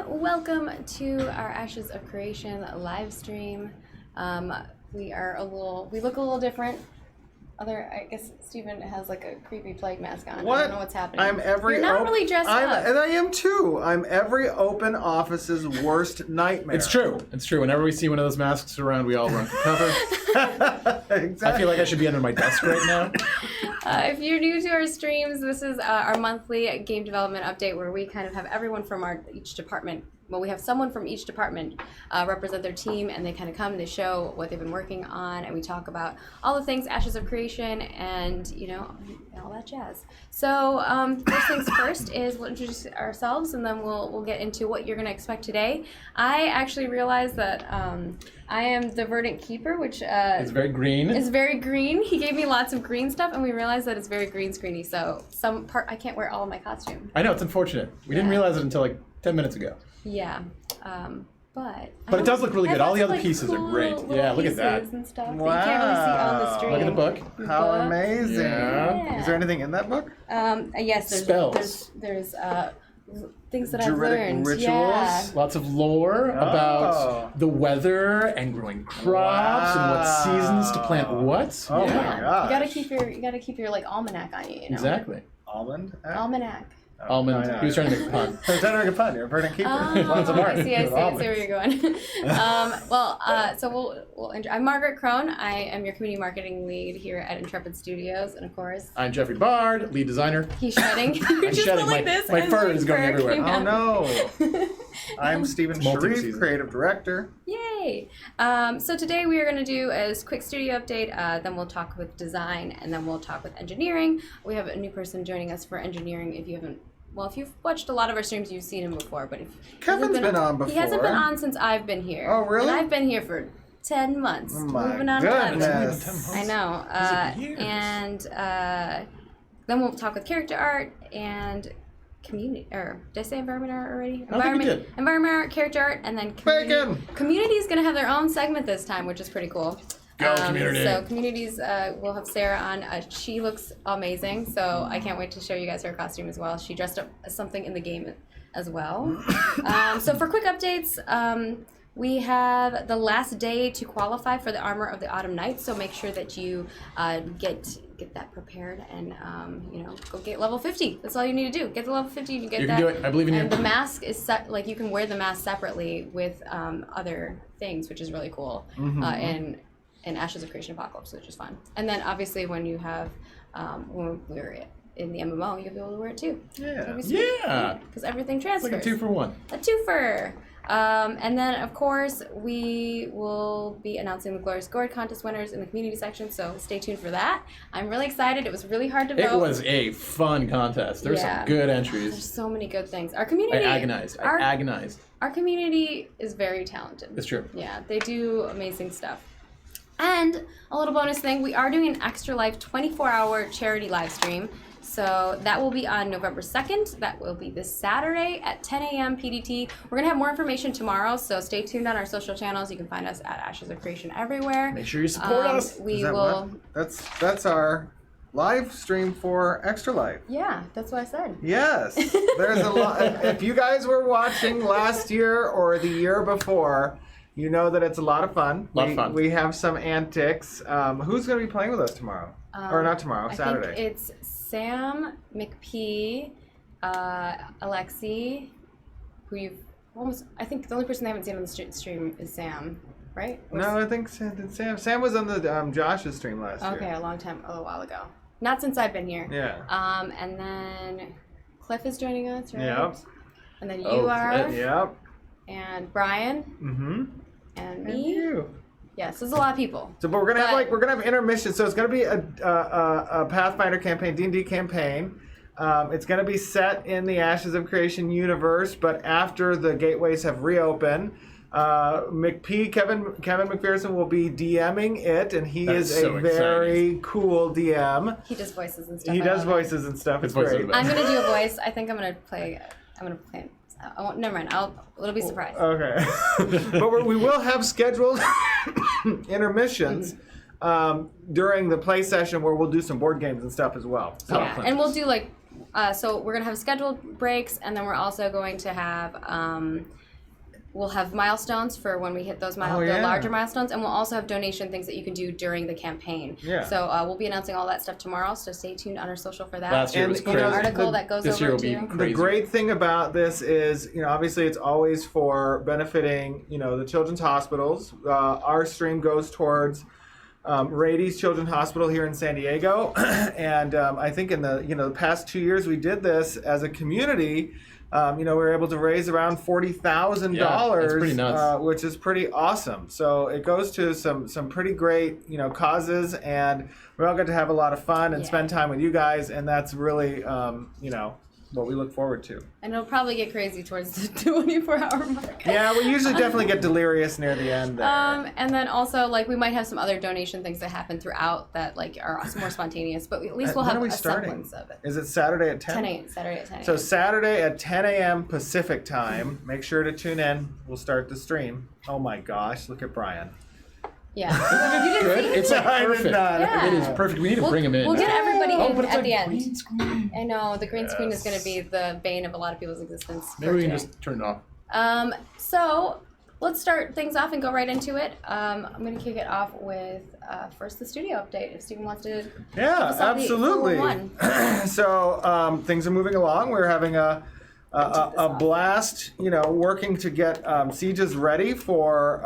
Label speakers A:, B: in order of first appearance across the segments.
A: Welcome to our Ashes of Creation live stream. We look a little different. I guess Steven has like a creepy plague mask on.
B: What?
A: I don't know what's happening.
B: You're
A: not really dressed up.
B: And I am too. I'm every open office's worst nightmare.
C: It's true. Whenever we see one of those masks around, we all run for cover.
B: Exactly.
C: I feel like I should be under my desk right now.
A: If you're new to our streams, this is our monthly game development update where we kind of have everyone from each department. Well, we have someone from each department represent their team, and they kind of come and they show what they've been working on, and we talk about all the things Ashes of Creation and, all that jazz. So first things first is we'll introduce ourselves, and then we'll get into what you're going to expect today. I actually realized that I am the Verdant Keeper, which
C: it's very green.
A: Is very green. He gave me lots of green stuff, and we realized that it's very green screeny, so I can't wear all of my costume.
C: I know, it's unfortunate. We didn't realize it until like 10 minutes ago.
A: Yeah, but
C: it does look really good. All the other pieces are great. Yeah, look at that.
A: And stuff
B: Wow.
A: that you can't really see on the stream.
C: Look at the book.
B: How amazing.
A: Yeah.
B: Is there anything in that book?
A: Yes,
C: Spells.
A: there's things that I've
B: Druidic
A: learned.
B: rituals?
A: Yeah.
C: Lots of lore about the weather and growing crops and what seasons to plant what.
B: Oh
C: yeah.
B: my gosh.
A: You gotta keep your like almanac on you.
C: Exactly.
B: Almond?
A: Almanac.
C: Almond.
B: No.
C: He was trying to make a pun.
B: I was trying to make a pun. You're a Verdant Keeper.
C: Lots of art.
A: I see
C: with
A: where you're going. I'm Margaret Krohn. I am your community marketing lead here at Intrepid Studios, and of course,
C: I'm Jeffrey Bard, lead designer.
A: he's shedding.
C: I'm shedding. My fur is going everywhere.
B: Oh no. I'm Steven Sharif,
C: multi-season.
B: creative director.
A: Yay! So today we are going to do a quick studio update, then we'll talk with design, and then we'll talk with engineering. We have a new person joining us for engineering. If you've watched a lot of our streams, you've seen him before, but if
B: Kevin's been on before.
A: He hasn't been on since I've been here.
B: Oh, really?
A: And I've been here for 10 months.
B: Oh my
A: Moving on
B: goodness.
A: I know. And then we'll talk with character art and community, or did I say environment art already? Environment art, character art, and then community. Community is going to have their own segment this time, which is pretty cool.
C: Go community.
A: So communities, we'll have Sarah on. She looks amazing, so I can't wait to show you guys her costume as well. She dressed up as something in the game as well. So for quick updates, we have the last day to qualify for the Armor of the Autumn Night, so make sure that you get that prepared and go get level 50. That's all you need to do. Get the level 50. You can
C: do it. I believe in you.
A: And the mask is set, like you can wear the mask separately with other things, which is really cool. In Ashes of Creation Apocalypse, which is fun. And then obviously when you have when we're in the MMO, you'll be able to wear it too.
C: Yeah.
A: Because everything transfers.
C: It's like a 2-for-1.
A: A twofer. And then, of course, we will be announcing the Glorious Gourd contest winners in the community section, so stay tuned for that. I'm really excited. It was really hard to vote.
C: It was a fun contest. There's some good entries.
A: There's so many good things. Our community...
C: I agonized. Our
A: community is very talented.
C: It's true.
A: Yeah, they do amazing stuff. And a little bonus thing, we are doing an Extra Life 24-hour charity live stream. So that will be on November 2nd. That will be this Saturday at 10 a.m. PDT. We're going to have more information tomorrow, so stay tuned on our social channels. You can find us at Ashes of Creation everywhere.
C: Make sure you support us.
A: We will.
B: That's our live stream for Extra Life.
A: Yeah, that's what I said.
B: Yes. There's a lot. If you guys were watching last year or the year before, you know that it's a lot of fun. We have some antics. Who's going to be playing with us tomorrow? Or not tomorrow, Saturday.
A: I think it's Sam, McP, Alexi, who you've almost... I think the only person I haven't seen on the stream is Sam, right?
B: No, I think Sam was on the Josh's stream last year.
A: Okay, a while ago. Not since I've been here.
B: Yeah.
A: And then Cliff is joining us, right?
B: Yep.
A: And then you are.
B: Cliff. Yep.
A: And Brian.
B: Mm-hmm.
A: And me.
B: And you.
A: Yes, there's a lot of people.
B: So, but we're gonna have intermission. So it's gonna be a Pathfinder campaign, D&D campaign. It's gonna be set in the Ashes of Creation universe, but after the gateways have reopened, Kevin McPherson will be DMing it, and he is a very cool DM.
A: He does voices and stuff.
B: He does voices and stuff. It's great.
A: I'm gonna do a voice. I think I'm gonna play. Never mind. It'll be a surprise.
B: Okay. But we will have scheduled intermissions during the play session where we'll do some board games and stuff as well.
A: So. Yeah, and we'll do So we're going to have scheduled breaks, and then we're also going to have we'll have milestones for when we hit those the larger milestones, and we'll also have donation things that you can do during the campaign.
B: Yeah.
A: So we'll be announcing all that stuff tomorrow, so stay tuned on our social for that.
C: Last year was crazy.
A: An article that goes
C: This year
A: over
C: will be
A: to you.
C: crazy.
B: The great thing about this is, obviously it's always for benefiting, the children's hospitals. Our stream goes towards Rady's Children's Hospital here in San Diego, and I think in the past 2 years we did this as a community. We were able to raise around $40,000,
C: that's pretty nuts.
B: which is pretty awesome. So it goes to some pretty great causes, and we all get to have a lot of fun and spend time with you guys, and that's really what we look forward to.
A: And it'll probably get crazy towards the 24-hour mark.
B: Yeah, we usually definitely get delirious near the end there.
A: And then also, we might have some other donation things that happen throughout that, are more spontaneous, but at least we'll have a semblance of it.
B: Is it Saturday at 10?
A: 10 a.m. Saturday at 10 a.m.
B: So Saturday at 10 a.m. Pacific time. Make sure to tune in. We'll start the stream. Oh my gosh, look at Brian.
A: Yeah. You didn't see
C: It's like
B: I did
C: perfect.
B: not.
A: Yeah.
C: It is perfect. We need to bring him in.
A: We'll get everybody
C: but
A: in
C: it's
A: at the end.
C: green screen.
A: I know, the green screen is going to be the bane of a lot of people's existence.
C: Maybe we can just turn it off.
A: So let's start things off and go right into it. I'm going to kick it off with first the studio update. If Stephen wants to.
B: Yeah,
A: give us all the
B: absolutely.
A: 411.
B: So things are moving along. We're having a blast, working to get sieges ready for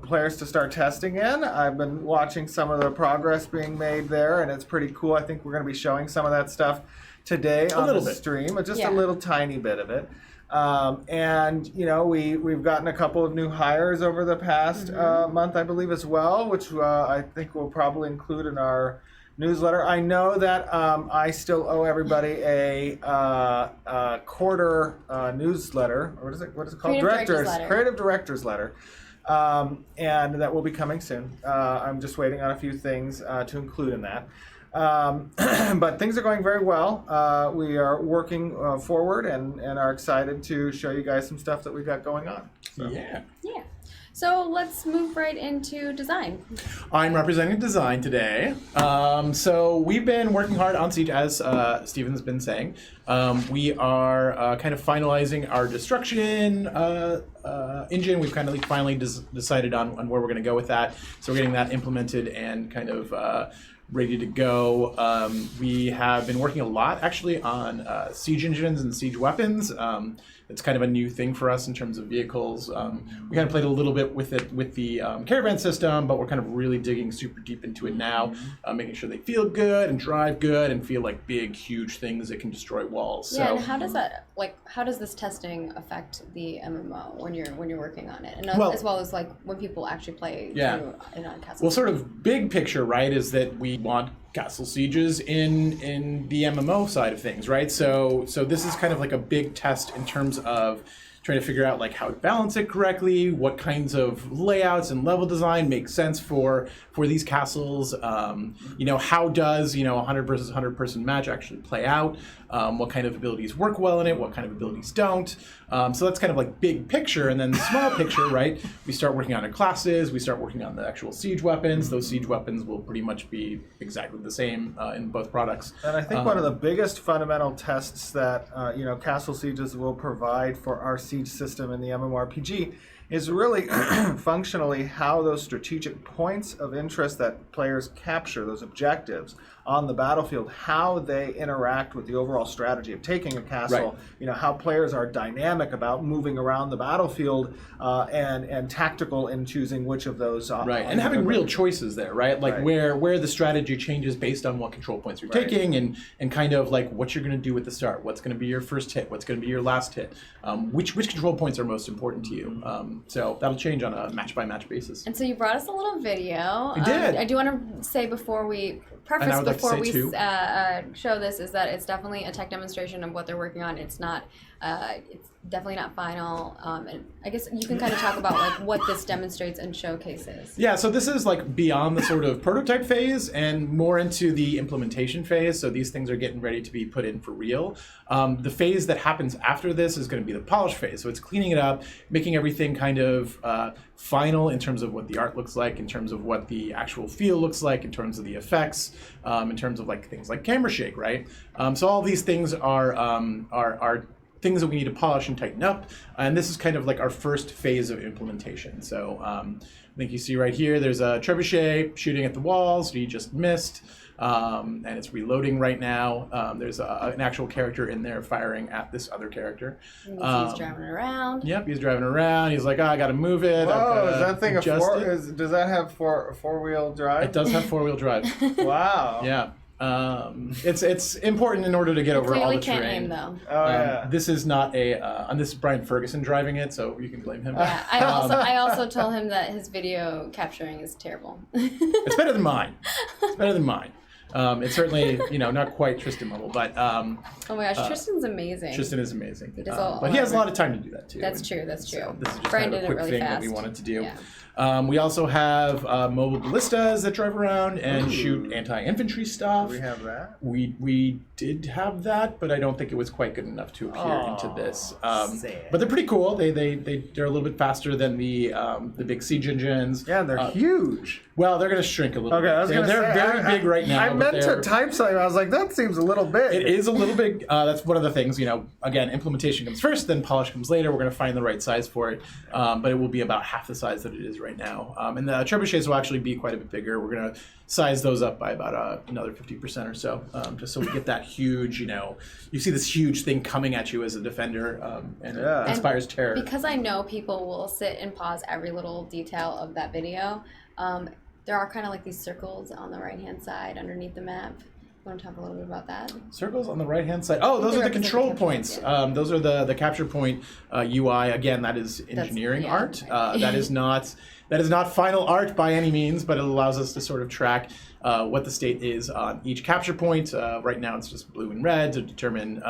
B: players to start testing in. I've been watching some of the progress being made there, and it's pretty cool. I think we're going to be showing some of that stuff today on the stream, just a little tiny bit of it. And we've gotten a couple of new hires over the past month, I believe, as well, which I think we'll probably include in our newsletter. I know that I still owe everybody a quarter newsletter. Or what is it called? Creative Directors Letter. And that will be coming soon. I'm just waiting on a few things to include in that. But things are going very well. We are working forward and are excited to show you guys some stuff that we've got going on. So.
C: Yeah.
A: So let's move right into design.
C: I'm representing design today. So we've been working hard on Siege, as Stephen's been saying. We are kind of finalizing our destruction engine. We've kind of finally decided on where we're going to go with that. So we're getting that implemented and kind of ready to go. We have been working a lot actually on siege engines and siege weapons. It's kind of a new thing for us in terms of vehicles. We kind of played a little bit with it with the caravan system, but we're kind of really digging super deep into it now, making sure they feel good and drive good and feel like big, huge things that can destroy walls.
A: Yeah,
C: so,
A: and how does that how does this testing affect the MMO when you're working on it, and as well as when people actually play in on Castle?
C: Well, sort of big picture, right, is that we want castle sieges in the MMO side of things, right? So this is kind of like a big test in terms of trying to figure out how to balance it correctly, what kinds of layouts and level design make sense for these castles. How does 100 versus 100 person match actually play out? What kind of abilities work well in it? What kind of abilities don't? So that's kind of big picture, and then the small picture, right? We start working on our classes. We start working on the actual siege weapons. Those siege weapons will pretty much be exactly the same in both products.
B: And I think one of the biggest fundamental tests that Castle Sieges will provide for our siege system in the MMORPG is really functionally how those strategic points of interest that players capture, those objectives on the battlefield, how they interact with the overall strategy of taking a castle, how players are dynamic about moving around the battlefield and tactical in choosing which of those.
C: And having real choices there, right? Where the strategy changes based on what control points you're taking and kind of what you're going to do at the start. What's going to be your first hit? What's going to be your last hit? Which control points are most important to you? So that'll change on a match-by-match basis.
A: And so you brought us a little video.
C: I did.
A: I do want to say before we show this is that it's definitely a tech demonstration of what they're working on. It's not. It's definitely not final. And I guess you can kind of talk about what this demonstrates and showcases.
C: Yeah, so this is beyond the sort of prototype phase and more into the implementation phase. So these things are getting ready to be put in for real. The phase that happens after this is going to be the polish phase. So it's cleaning it up, making everything kind of final in terms of what the art looks like, in terms of what the actual feel looks like, in terms of the effects, in terms of like things like camera shake, right? So all these things are things that we need to polish and tighten up, and this is kind of like our first phase of implementation. So I think you see right here, there's a trebuchet shooting at the walls. He just missed. And it's reloading right now. There's an actual character in there firing at this other character.
A: He's driving around.
C: Yep, he's driving around. He's like, I gotta move it.
B: Whoa, is that thing does that have four-wheel drive?
C: It does have four-wheel drive.
B: Wow.
C: Yeah. It's important in order to get over all the
A: can't
C: terrain.
A: aim though.
B: Oh yeah.
C: This is not and this is Brian Ferguson driving it, so you can blame him.
A: Yeah, I also told him that his video capturing is terrible.
C: It's better than mine. It's better than mine. It's certainly, not quite Tristan level, but
A: oh my gosh, Tristan's amazing.
C: Tristan is amazing.
A: But
C: he has a lot of time to do that too.
A: That's true.
C: So this is just
A: Brian
C: kind of a
A: did it
C: quick
A: really
C: thing
A: fast.
C: that we wanted to do.
A: Yeah.
C: We also have mobile ballistas that drive around and shoot anti-infantry stuff.
B: Do we have that?
C: We did have that, but I don't think it was quite good enough to appear into this.
B: Sad.
C: But they're pretty cool. They're a little bit faster than the big siege engines.
B: Yeah, they're huge.
C: Well, they're going to shrink a little bit.
B: Okay, I was going to say
C: they're very big right now.
B: I meant to type something. I was like, that seems a little big.
C: It is a little big. That's one of the things. Again, implementation comes first, then polish comes later. We're going to find the right size for it, but it will be about half the size that it is right now. And the trebuchets will actually be quite a bit bigger. We're going to size those up by about another 50% or so, just so we get that huge. You see this huge thing coming at you as a defender, and it inspires terror.
A: Because I know people will sit and pause every little detail of that video. There are kind of like these circles on the right-hand side underneath the map. You want to talk a little bit about that?
C: Circles on the right-hand side. Oh, those are the control points. Those are the capture point UI. Again, that is engineering art.
A: Right.
C: That is not final art by any means, but it allows us to sort of track what the state is on each capture point. Right now, it's just blue and red to determine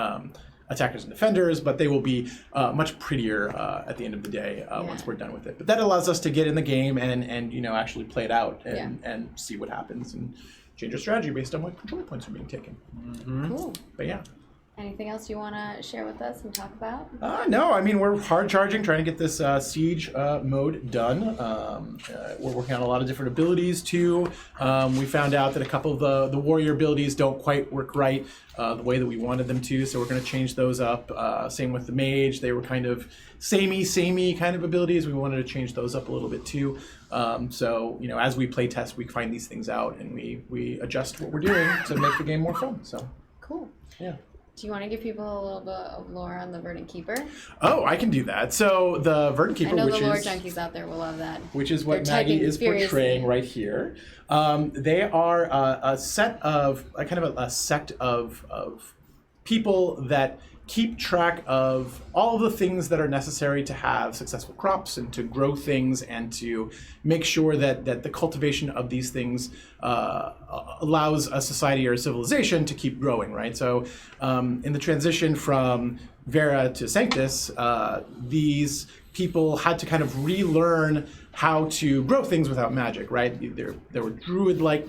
C: attackers and defenders, but they will be much prettier at the end of the day once we're done with it. But that allows us to get in the game and actually play it out and see what happens and change our strategy based on what control points are being taken.
B: Mm-hmm.
A: Cool.
C: But yeah.
A: Anything else you want to share with us and talk about?
C: No, I mean, we're hard charging, trying to get this siege mode done. We're working on a lot of different abilities too. We found out that a couple of the warrior abilities don't quite work right the way that we wanted them to, so we're going to change those up. Same with the mage. They were kind of samey kind of abilities. We wanted to change those up a little bit too. So, as we play test, we find these things out and we adjust what we're doing to make the game more fun. So
A: cool.
C: Yeah.
A: Do you want to give people a little bit of lore on the Verdant Keeper?
C: Oh, I can do that. So the Verdant Keeper,
A: I know the lore junkies out there will love that.
C: Which is what Maggie is portraying right here. They are a set of a sect of people that keep track of all of the things that are necessary to have successful crops and to grow things and to make sure that the cultivation of these things allows a society or a civilization to keep growing, right? So in the transition from Vera to Sanctus, these people had to kind of relearn how to grow things without magic, right? There were druid-like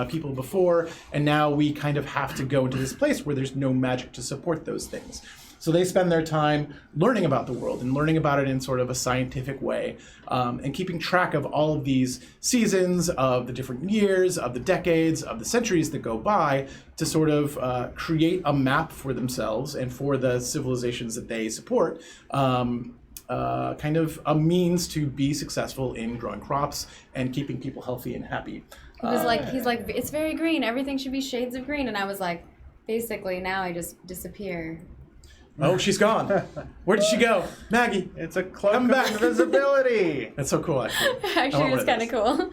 C: people before, and now we kind of have to go into this place where there's no magic to support those things. So they spend their time learning about the world and learning about it in sort of a scientific way, and keeping track of all of these seasons, of the different years, of the decades, of the centuries that go by to sort of create a map for themselves and for the civilizations that they support. Kind of a means to be successful in growing crops and keeping people healthy and happy.
A: He's like, it's very green. Everything should be shades of green. And I was like, basically, now I just disappear.
C: Oh, she's gone. Where did she go? Maggie.
B: It's a cloak of invisibility.
C: That's so cool, actually.
A: Actually, it's kind of cool.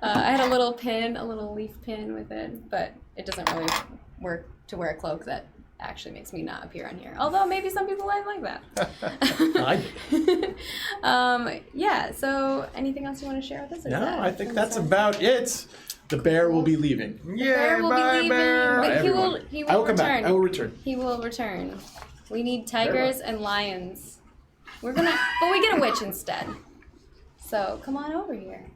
A: I had a little leaf pin with it, but it doesn't really work to wear a cloak that actually makes me not appear on here. Although maybe some people like that.
C: I do.
A: Yeah, so anything else you want to share with us?
C: No, I think that's about it. The bear will be leaving.
B: Yeah, bye, bear.
A: But he will
C: I will come back. I will return.
A: He will return. We need tigers and lions. But we get a witch instead. So come on over here.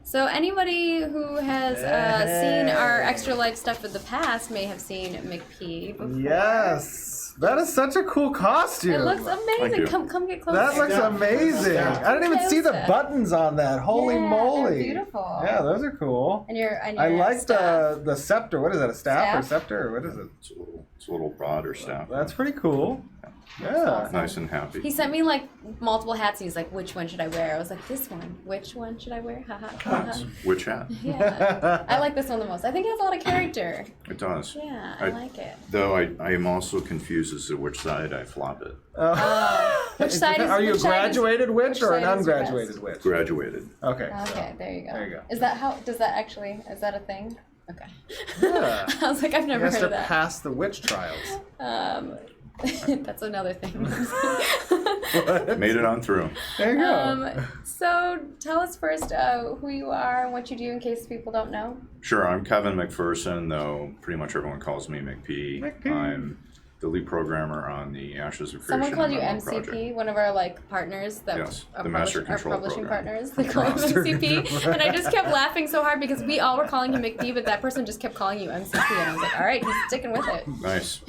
A: So anybody who has seen our Extra Life stuff in the past may have seen McP before.
B: Yes, that is such a cool costume.
A: It looks amazing.
C: you.
A: Come get closer.
B: That looks amazing. I didn't even see the buttons on that. Holy
A: Yeah,
B: moly!
A: they're beautiful.
B: Yeah, those are cool.
A: And your
B: I like
A: staff.
B: the scepter. What is that? A staff or
A: Staff?
B: scepter? Or what is it?
D: It's a little rod or staff.
B: That's pretty cool. Yeah.
A: awesome.
D: Nice and happy.
A: He sent me like multiple hats, and he's like, "Which one should I wear?" I was like, "This one. Which one should I wear?" Haha.
D: Which hat?
A: Yeah, I like this one the most. I think it has a lot of character.
D: It does.
A: Yeah, I like it.
D: Though I am also confused as to which side I flop it.
A: Which side is?
B: Are you a
A: which side is-
B: graduated witch
A: which
B: or an
A: side is your
B: ungraduated
A: best?
B: witch?
D: Graduated.
B: Okay.
A: Okay, there you go.
B: There you go.
A: Is that how? Does that actually? Is that a thing? Okay.
B: Yeah.
A: I was like, I've
B: He
A: never
B: has
A: heard
B: to
A: of that.
B: pass the witch trials.
A: That's another thing.
D: Made it on through.
B: There you go.
A: So tell us first who you are and what you do in case people don't know.
D: Sure, I'm Kevin McPherson, though pretty much everyone calls me McP.
B: McP.
D: I'm the lead programmer on the Ashes of Creation.
A: Someone called you
D: MMO
A: MCP,
D: project.
A: one of our like partners that
D: Yes,
A: our,
D: the Master
A: our
D: Control
A: publishing
D: Program.
A: partners. They call him
B: Master
A: MCP,
B: Control.
A: and I just kept laughing so hard because we all were calling him McD, but that person just kept calling you MCP, and I was like, all right, he's sticking with it.
D: Nice.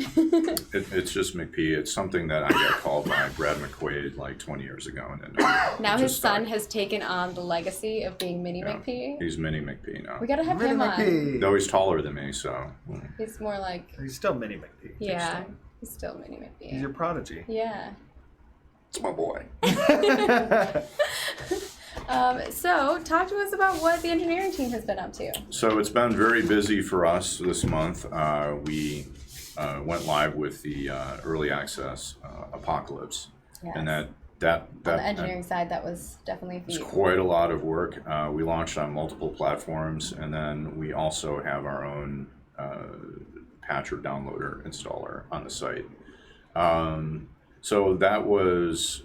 D: It's just McP. It's something that I got called by Brad McQuaid like 20 years ago. And then
A: Now
D: it
A: his
D: just
A: son
D: started.
A: has taken on the legacy of being Mini
D: Yeah.
A: McP.
D: He's Mini McP now.
A: We gotta have
B: Mini
A: him on.
B: McP.
D: Though he's taller than me, so.
A: He's more like,
B: He's still Mini McP.
A: yeah, he's still Mini McP.
B: He's your prodigy.
A: Yeah.
D: It's my boy.
A: So talk to us about what the engineering team has been up to.
D: So it's been very busy for us this month. We went live with the early access Apocalypse,
A: Yes.
D: and that
A: On the engineering side, that was definitely a
D: it's
A: feat.
D: quite a lot of work. We launched on multiple platforms, and then we also have our own patcher downloader installer on the site. So that was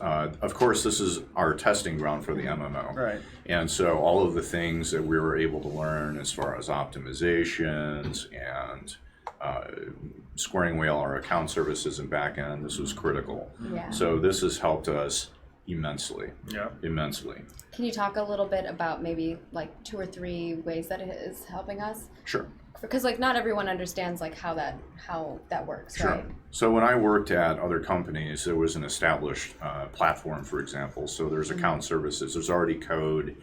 D: of course, this is our testing ground for the MMO.
B: Right.
D: And so all of the things that we were able to learn as far as optimizations and squaring away all our account services and backend, this was critical.
A: Yeah.
D: So this has helped us immensely.
B: Yeah.
D: Immensely.
A: Can you talk a little bit about maybe like 2 or 3 ways that it is helping us?
D: Sure.
A: Because like not everyone understands like how that works,
D: Sure.
A: right?
D: So when I worked at other companies, there was an established platform, for example. So there's account services, there's already code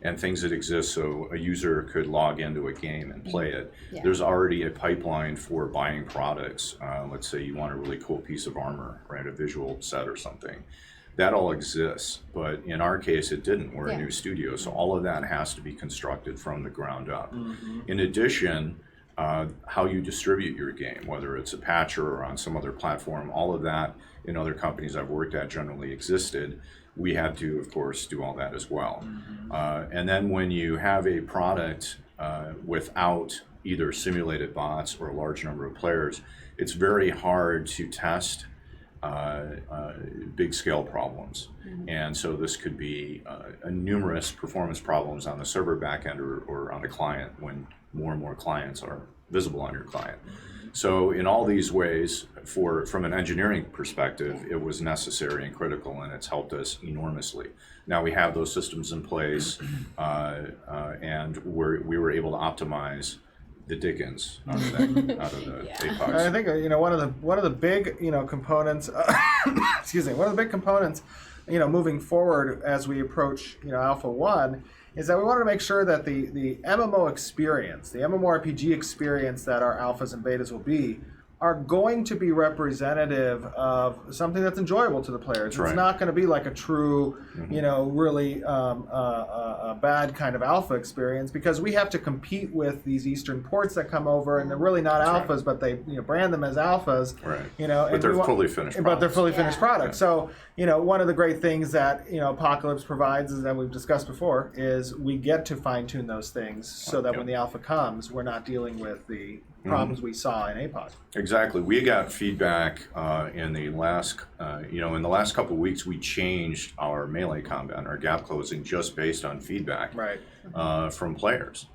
D: and things that exist so a user could log into a game and play it.
A: Yeah.
D: There's already a pipeline for buying products. Let's say you want a really cool piece of armor, right? A visual set or something. That all exists, but in our case, it didn't. We're a new studio, so all of that has to be constructed from the ground up. In addition, how you distribute your game, whether it's a patcher or on some other platform, all of that in other companies I've worked at generally existed. We had to, of course, do all that as well. And then when you have a product without either simulated bots or a large number of players, it's very hard to test big scale problems. And so this could be numerous performance problems on the server backend or on the client when more and more clients are visible on your client. So in all these ways, from an engineering perspective, it was necessary and critical, and it's helped us enormously. Now we have those systems in place, and we were able to optimize the dickens out of the APOCs.
B: I think one of the big components. Excuse me. One of the big components, moving forward as we approach Alpha 1, is that we want to make sure that the MMO experience, the MMORPG experience that our alphas and betas will be, are going to be representative of something that's enjoyable to the players.
D: That's
B: It's
D: right.
B: not going to be like a true, really a bad kind of alpha experience, because we have to compete with these Eastern ports that come over, and they're really not
D: That's
B: alphas, but they brand them as alphas.
D: Right.
B: But
D: But they're fully finished
B: But they're
D: products.
B: fully finished
A: Yeah.
B: products. So one of the great things that Apocalypse provides, is that we've discussed before, is we get to fine tune those things so that
D: Yep.
B: when the alpha comes, we're not dealing with the problems we saw in APOC.
D: Exactly. We got feedback in the last, in the last couple of weeks. We changed our melee combat, our gap closing, just based on feedback
B: Right.
D: from players,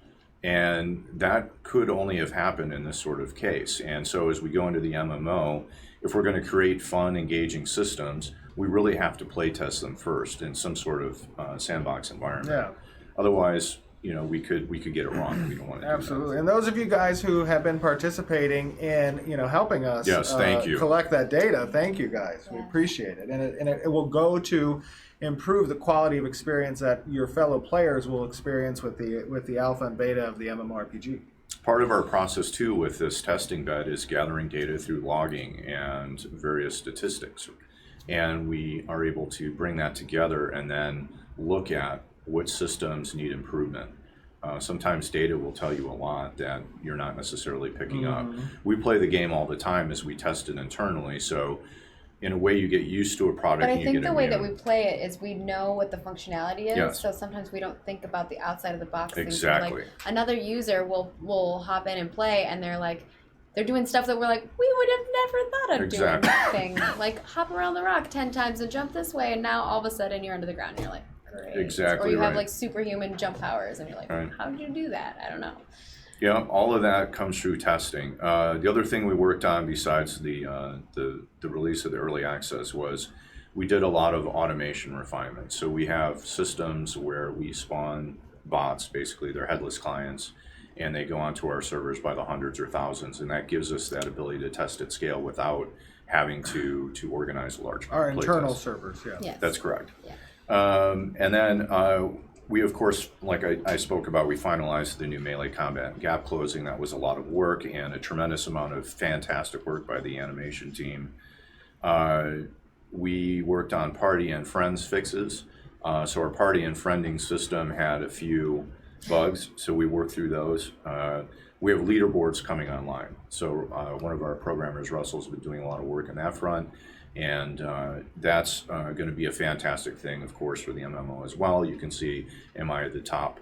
D: and that could only have happened in this sort of case. And so, as we go into the MMO, if we're going to create fun, engaging systems, we really have to play test them first in some sort of sandbox environment.
B: Yeah.
D: Otherwise, we could get it wrong. We don't want to
B: Absolutely. And those of you guys who have been participating in, helping us
D: Yes, thank you.
B: collect that data, thank you guys. We appreciate it. And it will go to improve the quality of experience that your fellow players will experience with the alpha and beta of the MMORPG.
D: Part of our process too with this testing bed is gathering data through logging and various statistics. And we are able to bring that together and then look at which systems need improvement. Sometimes data will tell you a lot that you're not necessarily picking up. We play the game all the time as we test it internally, so in a way you get used to a product.
A: But I
D: and you
A: think
D: get
A: the way
D: immune.
A: that we play it is we know what the functionality is,
D: Yes.
A: so sometimes we don't think about the outside of the box things.
D: Exactly.
A: Like another user will hop in and play, and they're doing stuff that we're like, we would have never thought of
D: Exactly.
A: doing that thing. Like hop around the rock 10 times and jump this way, and now all of a sudden you're under the ground and you're like, great.
D: Exactly
A: Or you have
D: right.
A: like superhuman jump powers and you're like,
D: Right.
A: how did you do that? I don't know.
D: Yeah, all of that comes through testing. The other thing we worked on besides the release of the early access was we did a lot of automation refinement. So we have systems where we spawn bots, basically they're headless clients, and they go onto our servers by the hundreds or thousands, and that gives us that ability to test at scale without having to organize a large
B: Our
D: play
B: internal
D: test.
B: servers, yeah.
A: Yes.
D: That's correct.
A: Yeah.
D: And then we, of course, like I spoke about, we finalized the new melee combat gap closing. That was a lot of work and a tremendous amount of fantastic work by the animation team. We worked on party and friends fixes. So our party and friending system had a few bugs, so we worked through those. We have leaderboards coming online. So one of our programmers, Russell's been doing a lot of work on that front. And that's going to be a fantastic thing, of course, for the MMO as well. You can see, am I the top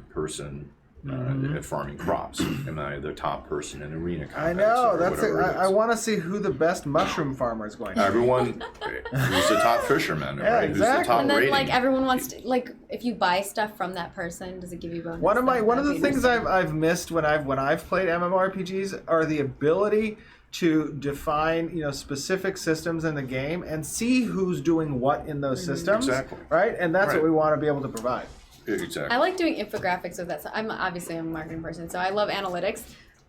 D: person at farming crops? Am I the top person in arena
B: I
D: combats?
B: know.
D: or
B: That's it.
D: whatever it
B: I
D: is?
B: want to see who the best mushroom farmer is going to be.
D: Everyone, who's the top fisherman,
B: Yeah,
D: right?
B: exactly.
D: Who's the top
A: And then
D: rating?
A: like everyone wants to, like if you buy stuff from that person, does it give you bonus?
B: One of
A: That'd
B: the
A: be
B: things
A: interesting.
B: I've missed when I've played MMORPGs are the ability to define specific systems in the game and see who's doing what in those systems.
D: Exactly.
B: Right, and that's
D: Right.
B: what we want to be able to provide.
D: Exactly.
A: I like doing infographics with that. So I'm a marketing person, so I love analytics,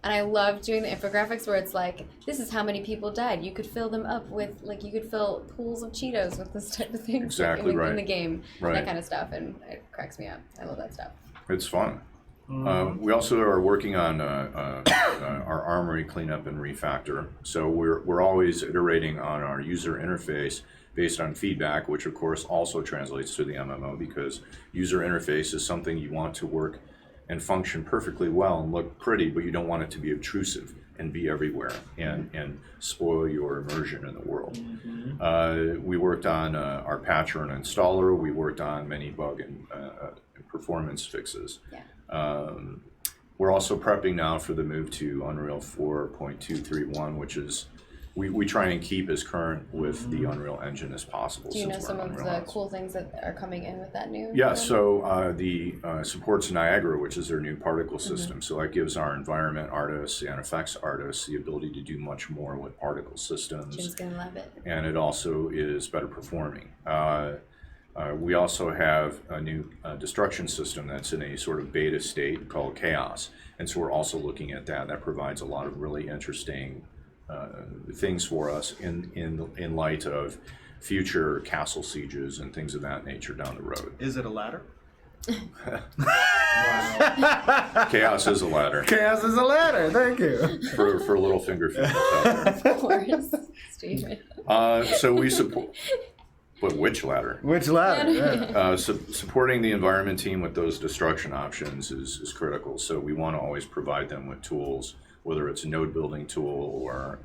A: and I love doing the infographics where it's like, this is how many people died. You could fill them up with you could fill pools of Cheetos with this type of thing.
D: Exactly
A: in
D: right.
A: the game,
D: Right.
A: that kind of stuff, and it cracks me up. I love that stuff.
D: It's fun. We also are working on our armory cleanup and refactor. So we're always iterating on our user interface based on feedback, which of course also translates to the MMO, because user interface is something you want to work and function perfectly well and look pretty, but you don't want it to be obtrusive and be everywhere and spoil your immersion in the world. We worked on our patcher and installer. We worked on many bug and performance fixes.
A: Yeah.
D: We're also prepping now for the move to Unreal 4.231, which is we try and keep as current with the Unreal Engine as possible.
A: Do you know
D: since we're
A: some
D: on
A: of
D: Unreal
A: the
D: Engine.
A: cool things that are coming in with that new?
D: Yeah,
A: one?
D: so the supports Niagara, which is their new particle system. So that gives our environment artists and effects artists the ability to do much more with particle systems.
A: Jim's gonna love it.
D: And it also is better performing. We also have a new destruction system that's in a sort of beta state called Chaos. And so we're also looking at that. That provides a lot of really interesting things for us in light of future castle sieges and things of that nature down the road.
B: Is it a ladder?
D: Chaos is a ladder
B: Chaos is a ladder. Thank you.
D: for Littlefinger fans out there.
A: Of course, Steven.
D: So we support. But which ladder?
B: Which ladder? Yeah.
D: Supporting the environment team with those destruction options is critical. So we want to always provide them with tools, whether it's a node building tool or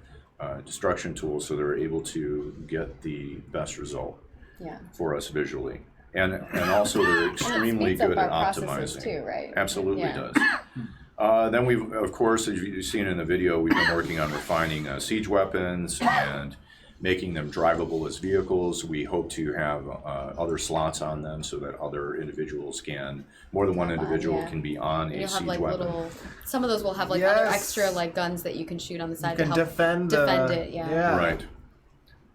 D: destruction tool, so they're able to get the best result
A: Yeah.
D: for us visually. And also they're extremely
A: speeds up
D: good at
A: our processes
D: optimizing.
A: too, right?
D: Absolutely
A: Yeah.
D: does. Then we've, of course, as you've seen in the video, we've been working on refining siege weapons and making them drivable as vehicles. We hope to have other slots on them so that other individuals can, more than one individual
A: yeah.
D: can be on a
A: You'll have
D: siege
A: like
D: weapon.
A: some of those will have like other
B: Yes.
A: extra like guns that you can shoot on the side
B: You can
A: to help
B: defend
A: it. Yeah.
B: Yeah.
D: Right.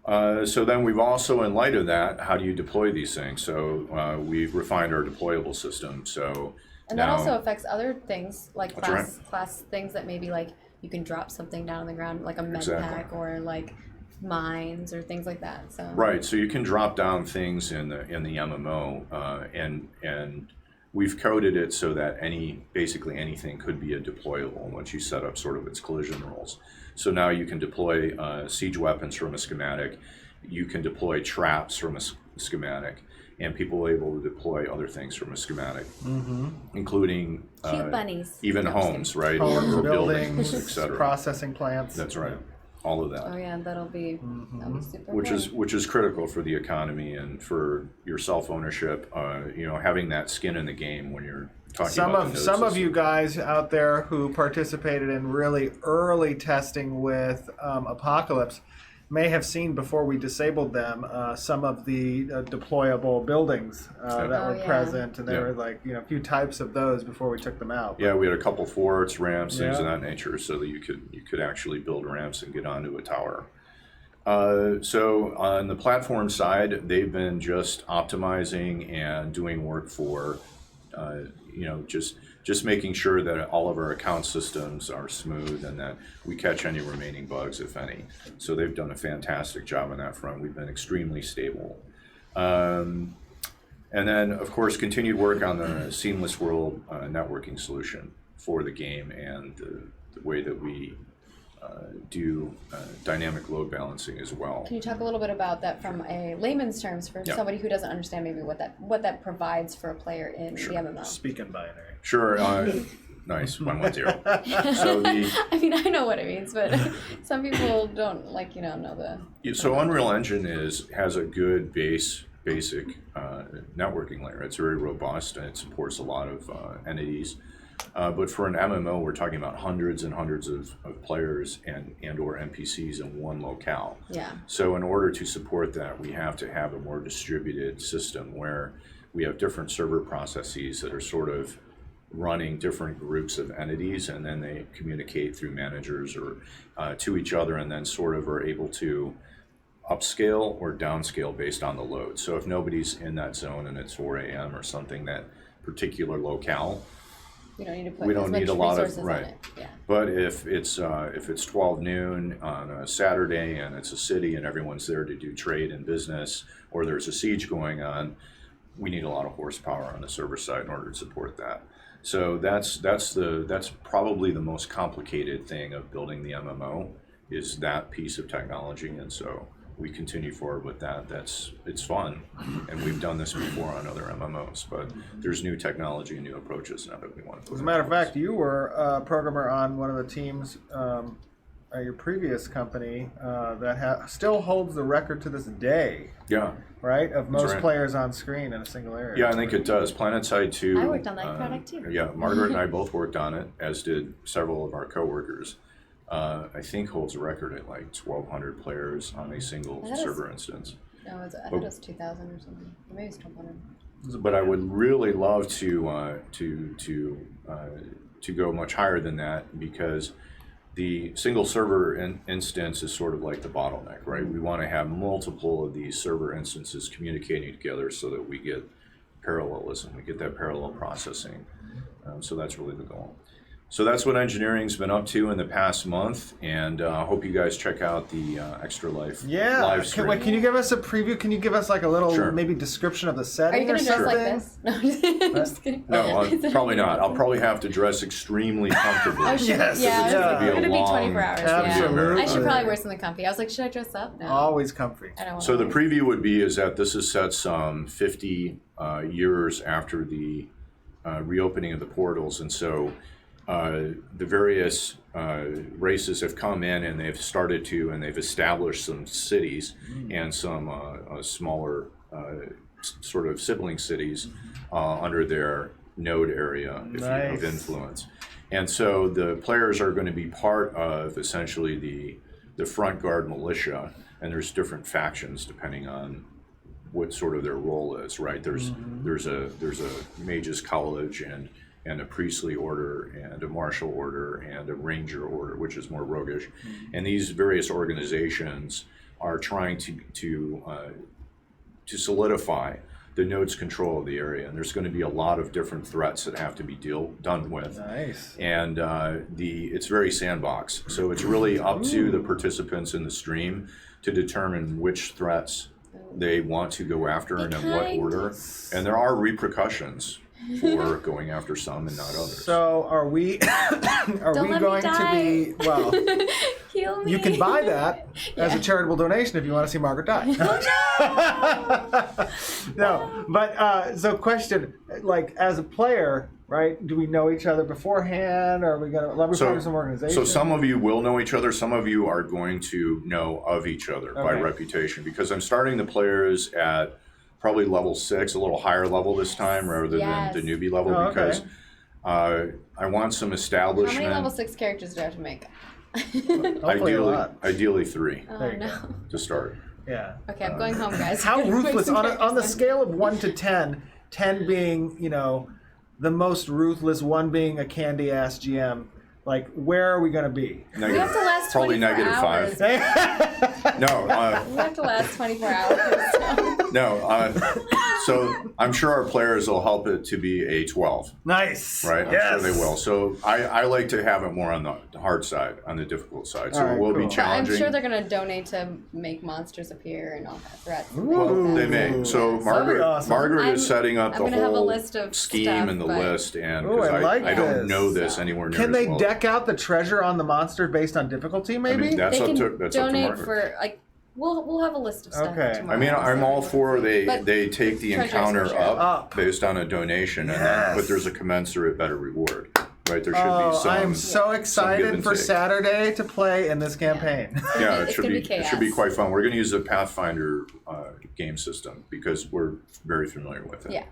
D: So then we've also, in light of that, how do you deploy these things? So we've refined our deployable system. So
A: And
D: now,
A: that also affects other things like
D: That's
A: class things that maybe like you can drop something down on the ground like a med
D: Exactly.
A: pack or like mines or things like that. So
D: right. So you can drop down things in the MMO, and we've coded it so that basically anything could be a deployable once you set up sort of its collision rules. So now you can deploy siege weapons from a schematic, you can deploy traps from a schematic, and people are able to deploy other things from a schematic, including
A: cute bunnies.
D: even
A: No, I'm just
D: homes, right?
B: Homes,
D: or
B: buildings,
D: etc.
B: processing plants.
D: That's right. All of that.
A: Oh yeah, that'll be super
D: Which
A: fun.
D: is critical for the economy and for your self ownership. Having that skin in the game when you're talking about the
B: Some
D: node
B: of you guys out there who participated in really early testing with Apocalypse may have seen before we disabled them some of the deployable buildings that
A: Oh,
B: were
A: yeah.
B: present, and there
D: Yeah.
B: were like a few types of those before we took them out.
D: Yeah, we had a couple forts, ramps, things of
B: Yeah.
D: that nature, so that you could actually build ramps and get onto a tower. So on the platform side, they've been just optimizing and doing work for, just making sure that all of our account systems are smooth and that we catch any remaining bugs, if any. So they've done a fantastic job on that front. We've been extremely stable. And then, of course, continued work on the seamless world networking solution for the game and the way that we do dynamic load balancing as well.
A: Can you talk a little bit about that from a layman's terms for
D: Yeah.
A: somebody who doesn't understand maybe what that provides for a player in the MMO?
B: Speaking binary.
D: Sure. Nice. 110. So
A: I mean, I know what it means, but some people don't know the.
D: So Unreal Engine has a good basic networking layer. It's very robust and it supports a lot of entities. But for an MMO, we're talking about hundreds and hundreds of players and or NPCs in one locale.
A: Yeah.
D: So in order to support that, we have to have a more distributed system where we have different server processes that are sort of running different groups of entities, and then they communicate through managers or to each other, and then sort of are able to upscale or downscale based on the load. So if nobody's in that zone and it's 4 a.m. or something, that particular locale,
A: We don't need to put
D: we
A: as
D: don't
A: much
D: need a lot of
A: resources
D: right.
A: on it. Yeah.
D: But if it's 12 noon on a Saturday and it's a city and everyone's there to do trade and business, or there's a siege going on, we need a lot of horsepower on the server side in order to support that. So that's probably the most complicated thing of building the MMO is that piece of technology, and so we continue forward with that. It's fun, and we've done this before on other MMOs, but there's new technology and new approaches now that we want to.
B: As a matter of fact, you were a programmer on one of the teams at your previous company that still holds the record to this day,
D: Yeah,
B: right? Of most
D: right.
B: players on screen in a single area.
D: yeah, I think it does. PlanetSide 2.
A: I worked on that product too.
D: Yeah, Margaret and I both worked on it, as did several of our coworkers. I think holds a record at like 1,200 players on a single
A: That is-
D: server instance.
A: No, I thought it was 2,000 or something. Or maybe it's 1,200.
D: But I would really love to go much higher than that, because the single server instance is sort of like the bottleneck, right? We want to have multiple of these server instances communicating together so that we get parallelism, we get that parallel processing. So that's really the goal. So that's what engineering's been up to in the past month, and I hope you guys check out the Extra Life
B: Yeah.
D: live stream.
B: Can you give us a preview? Can you give us like a little
D: Sure.
B: maybe description of the
A: Are
B: setting
A: you going
B: or
A: to dress
B: something?
A: like this? No, I'm just kidding.
D: No,
A: Is it-
D: probably not. I'll probably have to dress extremely comfortably.
A: Oh, should,
B: Yes,
A: yeah,
B: it's
A: it's
B: gonna be
A: going to
D: a
A: be
D: long-
A: 24 hours.
B: Absolutely.
A: Yeah. I should probably wear something comfy. I was like, should I dress up? No.
B: Always comfy.
A: I don't want
D: So
A: to.
D: the preview would be is that this is set some 50 years after the reopening of the portals, and so the various races have come in and they've established some cities and some smaller sort of sibling cities under their node area of
B: Nice.
D: influence. And so the players are going to be part of essentially the front guard militia, and there's different factions depending on what sort of their role is, right? There's a mage's college and a priestly order and a martial order and a ranger order, which is more roguish. And these various organizations are trying to solidify the node's control of the area, and there's going to be a lot of different threats that have to be done with.
B: Nice.
D: And it's very sandbox, so it's really up to the participants in the stream to determine which threats they want to go after and in what order. And there are repercussions for going after some and not others.
B: So are we
A: Don't let me
B: going to
A: die.
B: be, well,
A: Heal me.
B: you can buy that as a charitable donation if you want to see Margaret die. No, but so question, like as a player, right? Do we know each other beforehand, or are we gonna let me part of some organization?
D: So some of you will know each other. Some of you are going to know of each other by
B: Okay.
D: reputation, because I'm starting the players at probably level 6, a little higher level this time rather
A: Yes.
D: than the newbie level,
B: Oh, okay.
D: because I want some
A: How
D: establishment.
A: many level 6 characters do I have to make?
B: Hopefully a lot.
D: Ideally 3
A: Oh
B: There you
A: no.
B: go.
D: to start.
B: Yeah.
A: Okay, I'm going home, guys.
B: How
A: I'm gonna make
B: ruthless
A: some
B: on the
A: characters.
B: scale of 1 to 10, 10 being, you know, the most ruthless, 1 being a candy ass GM. Like, where are we gonna be?
A: We have to last
D: Probably
A: 24
D: negative
A: hours.
D: 5. No,
A: We have to last 24 hours. So.
D: no. So I'm sure our players will help it to be a 12.
B: Nice.
D: Right, I'm
B: Yes.
D: sure they will. So I like to have it more on the hard side, on the difficult side. So
B: All right,
D: it will
B: cool.
D: be
B: But
A: But I'm
D: challenging.
A: sure they're going to donate to make monsters appear and all kind of threats. and
B: Ooh.
A: things like
D: They
A: that.
D: may. So
B: That'd be
D: Margaret,
B: awesome.
D: Margaret is
A: I'm-
D: setting up
A: I'm
D: the
A: gonna have a
D: whole
A: list of
D: scheme
A: stuff,
D: and the
A: but-
D: list, and
B: Ooh,
D: because
B: I like
D: I don't
B: this.
D: know this anywhere near
B: Can they
D: as well.
B: deck out the treasure on the monster based on difficulty,
D: I
B: maybe?
D: mean, that's
A: They
D: up
A: can
D: to
A: donate
D: Margaret.
A: for, like, we'll have a list of stuff
B: Okay.
A: tomorrow.
D: I mean, I'm all for
A: But
D: they take the
A: treasures
D: encounter
A: for sure.
D: up based on a donation, and then, but
B: Yes.
D: there's a commensurate better reward, right? There should
B: Oh,
D: be some.
B: I am so
D: give
B: excited
D: and
B: for
D: take.
B: Saturday to play in this campaign.
D: Yeah,
A: It's
D: it should
A: gonna
D: be.
A: be
D: It should be
A: chaos.
D: quite fun. We're going to use the Pathfinder game system because we're very familiar with it.
A: Yeah.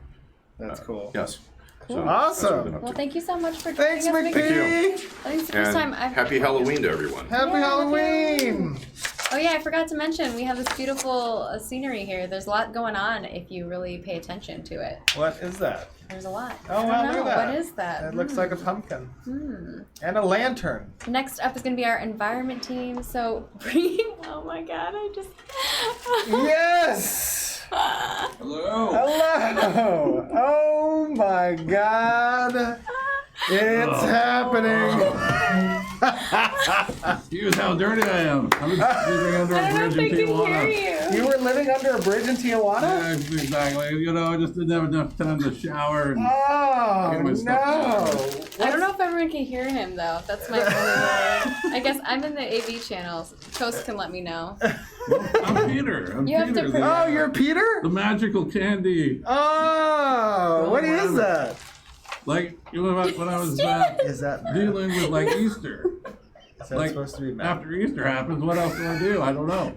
B: That's cool.
D: Yes.
A: Cool.
D: So that's what
B: Awesome.
D: we've been up
A: Well,
D: to.
A: thank you so much for
B: Thanks,
A: joining us.
D: Thank you.
B: McPhee.
A: I think it's the first time
D: And
A: I've
D: happy Halloween to everyone.
B: Happy
A: Yeah,
B: Halloween.
A: Oh yeah, I forgot to mention we have this beautiful scenery here. There's a lot going on if you really pay attention to it.
B: What is that?
A: There's a lot.
B: Oh,
A: I
B: wow,
A: don't know.
B: look at that.
A: What is that?
B: It looks like a pumpkin. And a lantern.
A: Next up is going to be our environment team. So bringing. Oh my God! I just.
B: Yes!
E: Hello.
B: Hello! Oh my god! It's happening!
E: Here's how dirty I am. I'm living under
A: I
E: a
A: don't know if
E: bridge
A: they
E: in
A: can
E: Tijuana.
A: hear you.
B: You were living under a bridge in Tijuana?
E: Yeah, exactly. You know, I just didn't have enough time to shower. And
B: Oh
E: Get my
B: no!
E: stuff
A: I don't know if everyone can hear him though. That's my only worry. I guess I'm in the AV channels. Toast can let me know.
E: I'm Peter. I'm
A: You have to
E: Peter.
A: pre-
B: Oh, you're Peter?
E: the magical candy.
B: Oh, what is that?
E: Like you know, when I was
B: Is that
E: dealing with like Easter.
B: Is that
E: Like
B: supposed to be Matt?
E: after Easter happens, what else do I do? I don't know.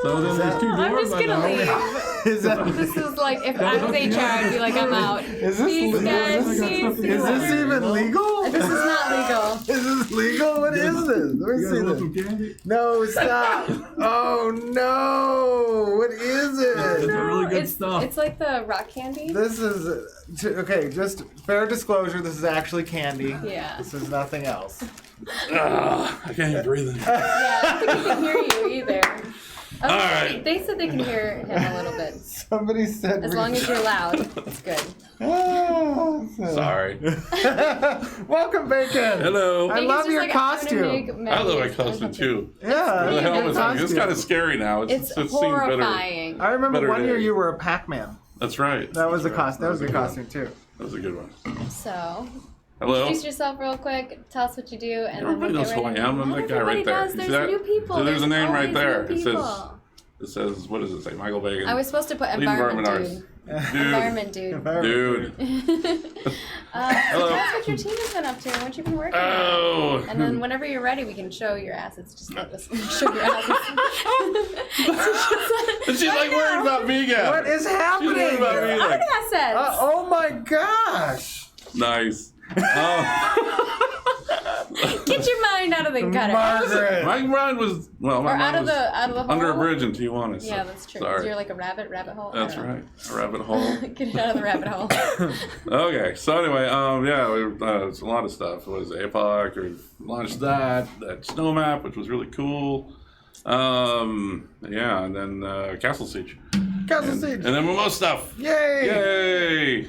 E: So then there's two
A: I'm
E: doors
A: just
E: I
A: gonna
E: know.
A: leave.
B: Is that?
A: This is like if I was HR, I'd be like, I'm out.
B: Is this
A: Peace,
B: legal?
A: guys.
B: Is
A: Peace.
B: this even legal?
A: This is not legal.
B: Is this legal? What is this? Let me
E: You guys
B: see
E: want
B: this.
E: some candy?
B: No, stop. Oh no! What is
E: It's
B: it?
E: a really good
A: it's,
E: stuff.
A: It's like the rock candy.
B: This is okay. Just fair disclosure. This is actually candy.
A: Yeah.
B: This is nothing else.
E: I can't even breathe in here.
A: Yeah, I don't think we can hear you either. Oh,
E: right.
A: They said they can hear him a little bit.
B: Somebody said.
A: As long as you're loud, it's good.
B: Oh,
E: Sorry.
B: Welcome, Bacon.
E: Hello.
B: I
A: Bacon's
B: love
A: just
B: your
A: like, I'm gonna
B: costume.
A: make
E: I love my
A: menus.
E: costume too.
B: Yeah,
E: The
A: pretty
E: helmet's
A: good
E: like, it's
B: costume.
E: kind of scary now.
A: It's
E: seen better.
A: horrifying.
B: I remember
E: better
B: one year
E: days.
B: you were a Pac-Man.
E: That's right.
B: That was a
E: That's right.
B: costume. That was a
E: a good one.
B: costume too.
E: That was a good one.
A: So,
E: Hello.
A: introduce yourself real quick. Tell us what you do, and
E: Everybody
A: then we'll
E: knows
A: get
E: who I
A: right
E: am.
A: in.
E: I'm
A: Not
E: that guy right
A: everybody
E: there.
A: does.
E: You
A: There's
E: see that?
A: new people.
E: So there's a name right
A: always
E: there.
A: new
E: It says,
A: people.
E: what does it say? Michael Bacon.
A: I was supposed to put
E: Lead
A: environment
E: artist.
A: dude.
E: Dude.
A: Environment dude.
E: Dude.
A: Tell us what your team has been up to and what you've been working on.
E: Oh.
A: And then whenever you're ready, we can show your assets. Just let us show your assets.
E: She's like worried about me, guys.
B: What is happening?
E: She's worried about me.
A: Other
E: Like,
A: assets.
B: Oh my gosh!
E: nice. Oh.
A: Get your mind out of the gutter.
B: Margaret.
E: My mind was, well,
A: Or
E: my
A: out
E: mind
A: of
E: was
A: the hole.
E: under a bridge in Tijuana. So
A: Yeah, that's true.
E: Sorry.
A: You're like a rabbit hole. I
E: That's
A: don't know.
E: right. A rabbit hole.
A: Get it out of the rabbit hole.
E: Okay, so anyway, it's a lot of stuff. It was APOC, we launched that snow map, which was really cool.
F: Yeah, and then Castle Siege.
B: Castle
F: And
B: Siege.
F: then more stuff.
B: Yay!
F: Yay!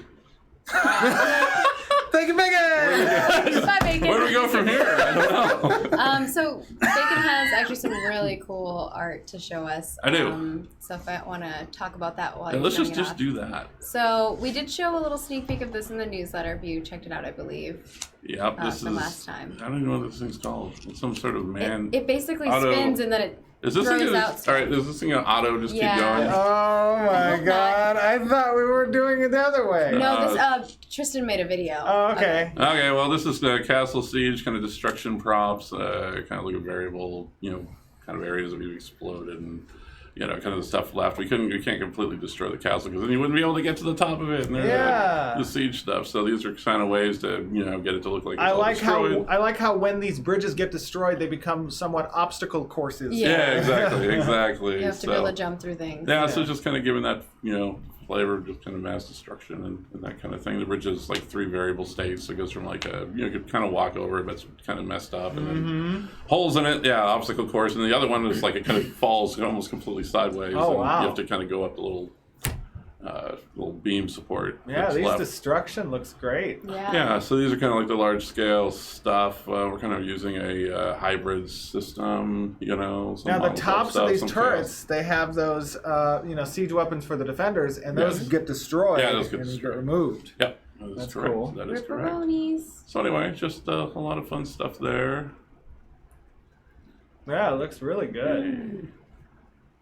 B: Thank you, Megan!
A: Bye, Bacon.
F: Where do we go from here? I don't know.
A: So Bacon has actually some really cool art to show us.
F: I do.
A: So if I want to talk about that while
F: Yeah,
A: you're
F: let's
A: showing it
F: just
A: off.
F: do that.
A: So we did show a little sneak peek of this in the newsletter. If you checked it out, I believe,
F: Yep, this
A: from
F: is.
A: last time.
F: I don't even know what this thing's called. It's some sort of man.
A: It basically
F: auto-
A: spins and then it
F: Is this
A: throws
F: thing
A: out
F: all right? Is this thing an auto? Just
A: Yeah.
F: keep going.
B: Oh my
A: hope
B: god, I thought we were doing it the other way.
A: No, this Tristan made a video.
B: Oh, okay.
F: Okay, well, this is the Castle Siege kind of destruction props, kind of like a variable, kind of areas that we've exploded and, kind of the stuff left. We can't completely destroy the castle because then you wouldn't be able to get to the top of it. And there's
B: Yeah.
F: the siege stuff. So these are kind of ways to, get it to look like it's
B: I
F: all destroyed.
B: like how when these bridges get destroyed, they become somewhat obstacle courses.
A: Yeah.
F: Yeah, exactly.
A: You have to be able to jump through things.
F: Yeah, so just kind of giving that, flavor of just kind of mass destruction and that kind of thing. The bridge is like 3 variable states. So it goes from like you could kind of walk over it, but it's kind of messed up. And then holes in it, yeah, obstacle course. And the other one is like it kind of falls almost completely sideways.
B: Oh,
F: and
B: wow.
F: You have to kind of go up the little beam support.
B: Yeah,
F: that's
B: these
F: left.
B: destruction looks great.
F: Yeah, so these are kind of like the large scale stuff. We're kind of using a hybrid system, some
B: Now the
F: model
B: tops
F: stuff,
B: of these
F: some
B: turrets, they have those, siege weapons for the defenders, and those
F: Yes.
B: get destroyed.
F: Yeah, those get
B: and
F: destroyed.
B: removed.
F: Yep, that is
B: That's
F: correct.
B: cool.
F: That is correct.
A: Ripperonis.
F: So anyway, just a lot of fun stuff there.
B: Yeah, it looks really good.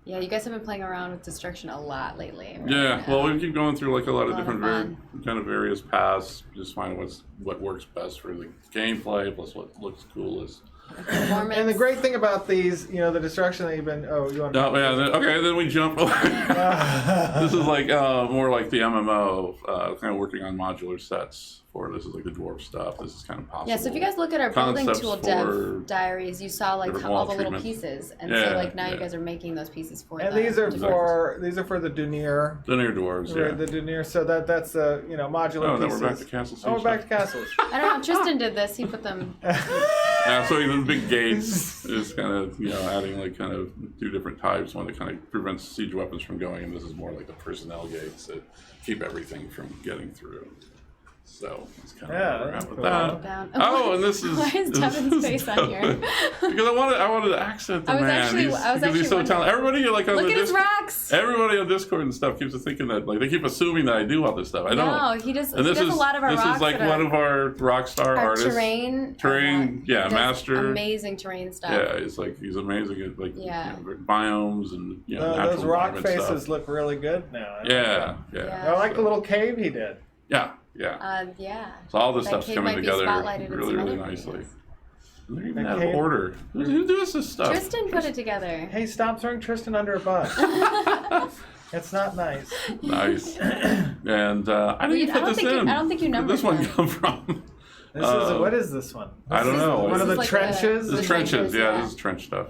A: Yeah, you guys have been playing around with destruction a lot lately. Right?
F: Yeah, well, we keep going through like a lot of
A: lot of
F: different
A: fun.
F: kind of various paths, just finding what works best for the gameplay, plus what looks coolest.
A: Performance.
B: And the great thing about these, the destruction that you've been, you want
F: No, yeah, then we jump over. This is like more like the MMO, kind of working on modular sets for this is like the dwarf stuff. This is kind of possible.
A: Yeah, so if you guys look at our building
F: Concepts
A: tool
F: for
A: dev diaries, you saw like
F: different
A: all
F: wall
A: the little
F: treatment.
A: pieces, and
F: Yeah,
A: so like now you
F: yeah.
A: guys are making those pieces for
B: And
A: them.
B: these are
F: Exactly.
B: for the Dunir.
F: Linear dwarves,
B: Right,
F: yeah.
B: the Dunir. So that's the modular
F: Oh, then
B: pieces.
F: we're back to Castle Siege.
B: Oh, we're back to castles.
A: I don't know. Tristan did this. He put them.
F: Yeah, so even big gates is kind of adding like kind of 2 different types. One that kind of prevents siege weapons from going, and this is more like the personnel gates that keep everything from getting through. So it's kind of where we're
B: that's
F: at with
B: cool.
F: that.
A: Down.
F: Oh, and this is
A: Why is Devin's face on here?
F: Because I wanted to accent the
A: I was
F: man.
A: actually-
F: He's,
A: I was
F: because he's so
A: actually
F: talented. Everybody like on
A: Look
F: the
A: at his
F: Discord,
A: rocks.
F: everybody on Discord and stuff keeps thinking that like they keep assuming that I do all this stuff. I don't.
A: No, he does.
F: And
A: He
F: this
A: does
F: is
A: a lot of our
F: this
A: rocks.
F: is like
A: that
F: one
A: are-
F: of our rock star
A: our
F: artists.
A: terrain.
F: Yeah,
A: does
F: master.
A: Amazing terrain stuff.
F: Yeah, he's amazing at like
A: Yeah.
F: biomes and natural
B: Those rock
F: environment
B: faces
F: stuff.
B: look really good now.
F: Yeah.
A: Yeah.
B: I like the little cave he did.
F: Yeah.
A: Yeah.
F: So all this
A: That
F: stuff's
A: cave
F: coming
A: might be
F: together
A: spotlighted in
F: really,
A: some
F: really
A: other
F: nicely.
A: videos.
F: They even
B: That
F: have
B: cave-
F: order. Who does this stuff?
A: Tristan put it together.
B: Hey, stop throwing Tristan under a bus. It's not nice.
F: Nice. And I didn't put this in.
A: I don't think you
F: Where did
A: numbered
F: this one
A: them.
F: come from?
B: This is what is this one?
F: I don't know.
B: One of
A: This
B: the
A: is like
B: trenches.
F: This
A: the
F: is trenches.
A: trenches,
F: Yeah,
A: yeah.
F: this is trench stuff.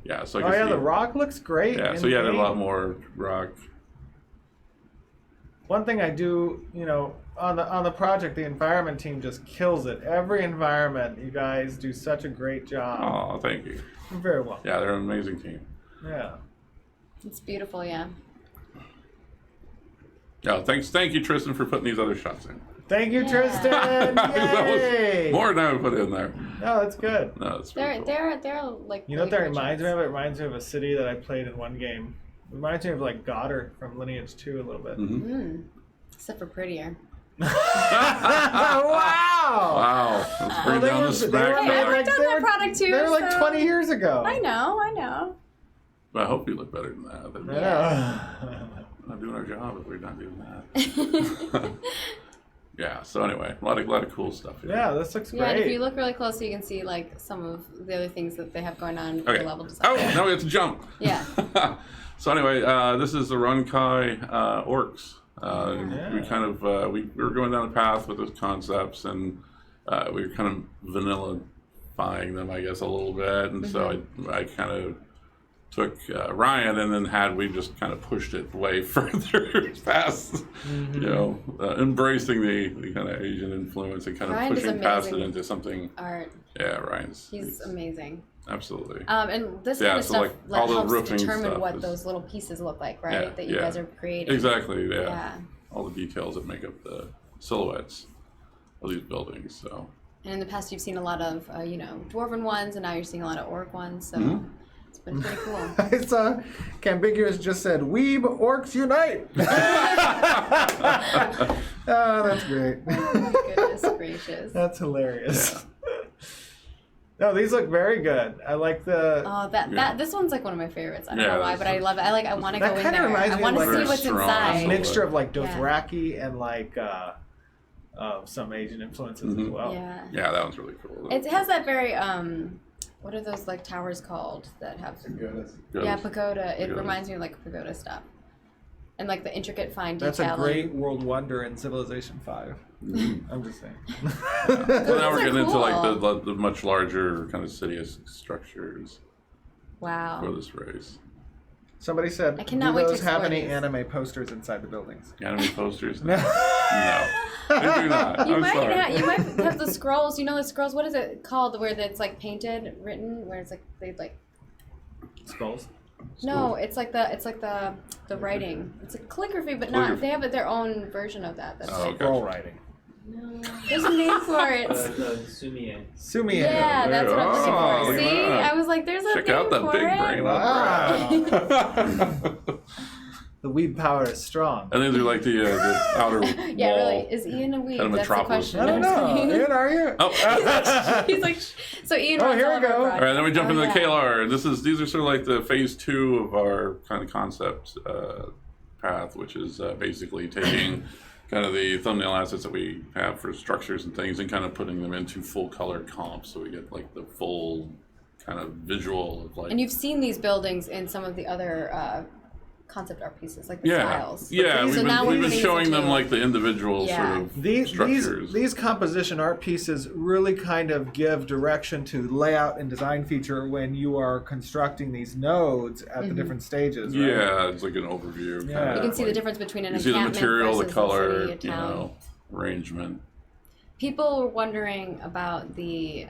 F: Yeah, so I
B: Oh
F: guess
B: yeah, the rock looks great.
F: Yeah,
B: in
F: so yeah,
B: the
F: there's a
B: game.
F: lot more rock.
B: One thing I do, on the project, the environment team just kills it. Every environment, you guys do such a great job.
F: Oh, thank you.
B: You're very well.
F: Yeah, they're an amazing team.
B: Yeah.
A: It's beautiful, yeah.
F: Yeah, thank you, Tristan, for putting these other shots in.
B: Thank you,
A: Yeah.
B: Tristan.
F: That
B: Yay!
F: was more than I would put in there.
B: No, that's good.
F: No, that's pretty
A: They're
F: cool.
A: like.
B: You know what that
A: really great
B: reminds me
A: shots.
B: of? It reminds me of a city that I played in one game. It reminds me of like Goddard from Lineage 2 a little bit.
F: Mm-hmm.
A: Except for prettier.
B: Wow!
F: Wow, let's bring
B: they
F: down
B: were-
F: the
B: they
F: smack
B: were
A: Hey,
B: made
A: I
F: bar.
B: like-
A: worked on
B: they
A: that
B: were-
A: product too.
B: They were like
A: so-
B: 20 years ago.
A: I know.
F: But I hope you look better than that. We're
B: Yeah.
F: not doing our job if we're not doing that. Yeah. So anyway, a lot of cool stuff here.
B: Yeah, this looks
A: Yeah, and if you
B: great.
A: look really closely, you can see like some of the other things that they have going on with
F: Okay.
A: the level design.
F: Oh, now we have to jump.
A: Yeah.
F: So anyway, this is the Runkai orcs. We kind of we were going down a path with those concepts, and we were kind of vanilla-fying them, I guess, a little bit. And so I kind of took Ryan, and then had we just kind of pushed it way further past, embracing the kind of Asian influence and kind of
A: Ryan
F: pushing past it into something.
A: Art.
F: Yeah,
A: He's amazing.
F: Absolutely.
A: And this kind of
F: so
A: stuff
F: all the
A: helps
F: roofing
A: determine
F: stuff
A: what those little pieces look like, right?
F: Yeah,
A: that you guys are creating.
F: Exactly. Yeah.
A: Yeah.
F: All the details that make up the silhouettes of these buildings. So.
A: And in the past, you've seen a lot of, dwarven ones, and now you're seeing a lot of orc ones. So it's been pretty cool.
B: I saw Cambiguous just said, "Weeb orcs unite." Oh, that's great.
A: Oh, goodness gracious.
B: That's hilarious. No, these look very good. I like the.
A: Oh, this one's like one of my favorites. I don't
F: Yeah,
A: know why, but I love it. I want to go
B: That
A: in
B: kinda
A: there.
B: reminds
A: I
B: me
A: want
B: of
A: to
B: like
A: see what's
F: strong
A: inside.
B: A mixture of like
A: Yeah.
B: Dothraki and like some Asian influences as well.
A: Yeah.
F: Yeah, that one's really cool.
A: It has that very what are those like towers called that have? Yeah, pagoda. It reminds me of like pagoda stuff, and like the intricate fine
B: That's
A: detailing.
B: a great world wonder in Civilization 5. I'm just saying.
F: So now we're
A: are
F: getting into like
A: cool.
F: the much larger kind of city structures for
A: Wow.
F: this race.
B: Somebody said,
A: I cannot
B: "Do
A: wait to
B: those have
A: explore
B: any
A: these."
B: anime posters inside the buildings?"
F: Anime posters?
B: No.
F: No. They do not.
A: You
F: I'm
A: might
F: sorry.
A: you might have the scrolls. You know the scrolls. What is it called? Where it's like painted, written, where it's like they like.
B: Skulls.
A: No, it's like the writing. It's a calligraphy, but not.
F: Calligraphy.
A: They have their own version of that. That's
F: Oh,
A: like,
F: okay.
B: Scroll writing.
A: no, there's a name for it.
G: The Sumie.
B: Sumie.
A: Yeah, that's what I'm
F: Oh,
A: looking
F: look
A: for.
F: at
A: See,
F: that.
A: I was like, there's a
F: Check
A: name
F: out that
A: for
F: big
A: it.
F: brain.
B: Wow. The weeb power is strong.
F: And these are like the outer
A: Yeah,
F: wall.
A: really. Is Ian a weeb?
F: Kind of
A: That's the
F: metropolis.
A: question.
B: I don't know. Ian, are you?
F: Oh.
A: He's like, so Ian.
B: Oh,
A: runs
B: here
A: all
B: we
A: of our
B: go.
F: All right, then we jump
A: Oh,
F: into
A: yeah.
F: the KLR. These are sort of like the phase 2 of our kind of concept path, which is basically taking kind of the thumbnail assets that we have for structures and things and kind of putting them into full color comps, so we get like the full kind of visual of like.
A: And you've seen these buildings in some of the other concept art pieces, like the styles.
F: Yeah,
B: these-
A: So now we're
F: we've been
A: putting
F: showing
A: these
F: them
A: into-
F: like the individual
A: Yeah.
F: sort of
B: These
F: structures.
B: composition art pieces really kind of give direction to layout and design feature when you are constructing these nodes at the different stages. Right?
F: Yeah, it's like an overview.
B: Yeah.
F: Kind
A: You
F: of
A: can see the
F: like-
A: difference between an
F: You see the
A: encampment
F: material, the
A: versus
F: color,
A: city, a town.
F: arrangement.
A: People were wondering about the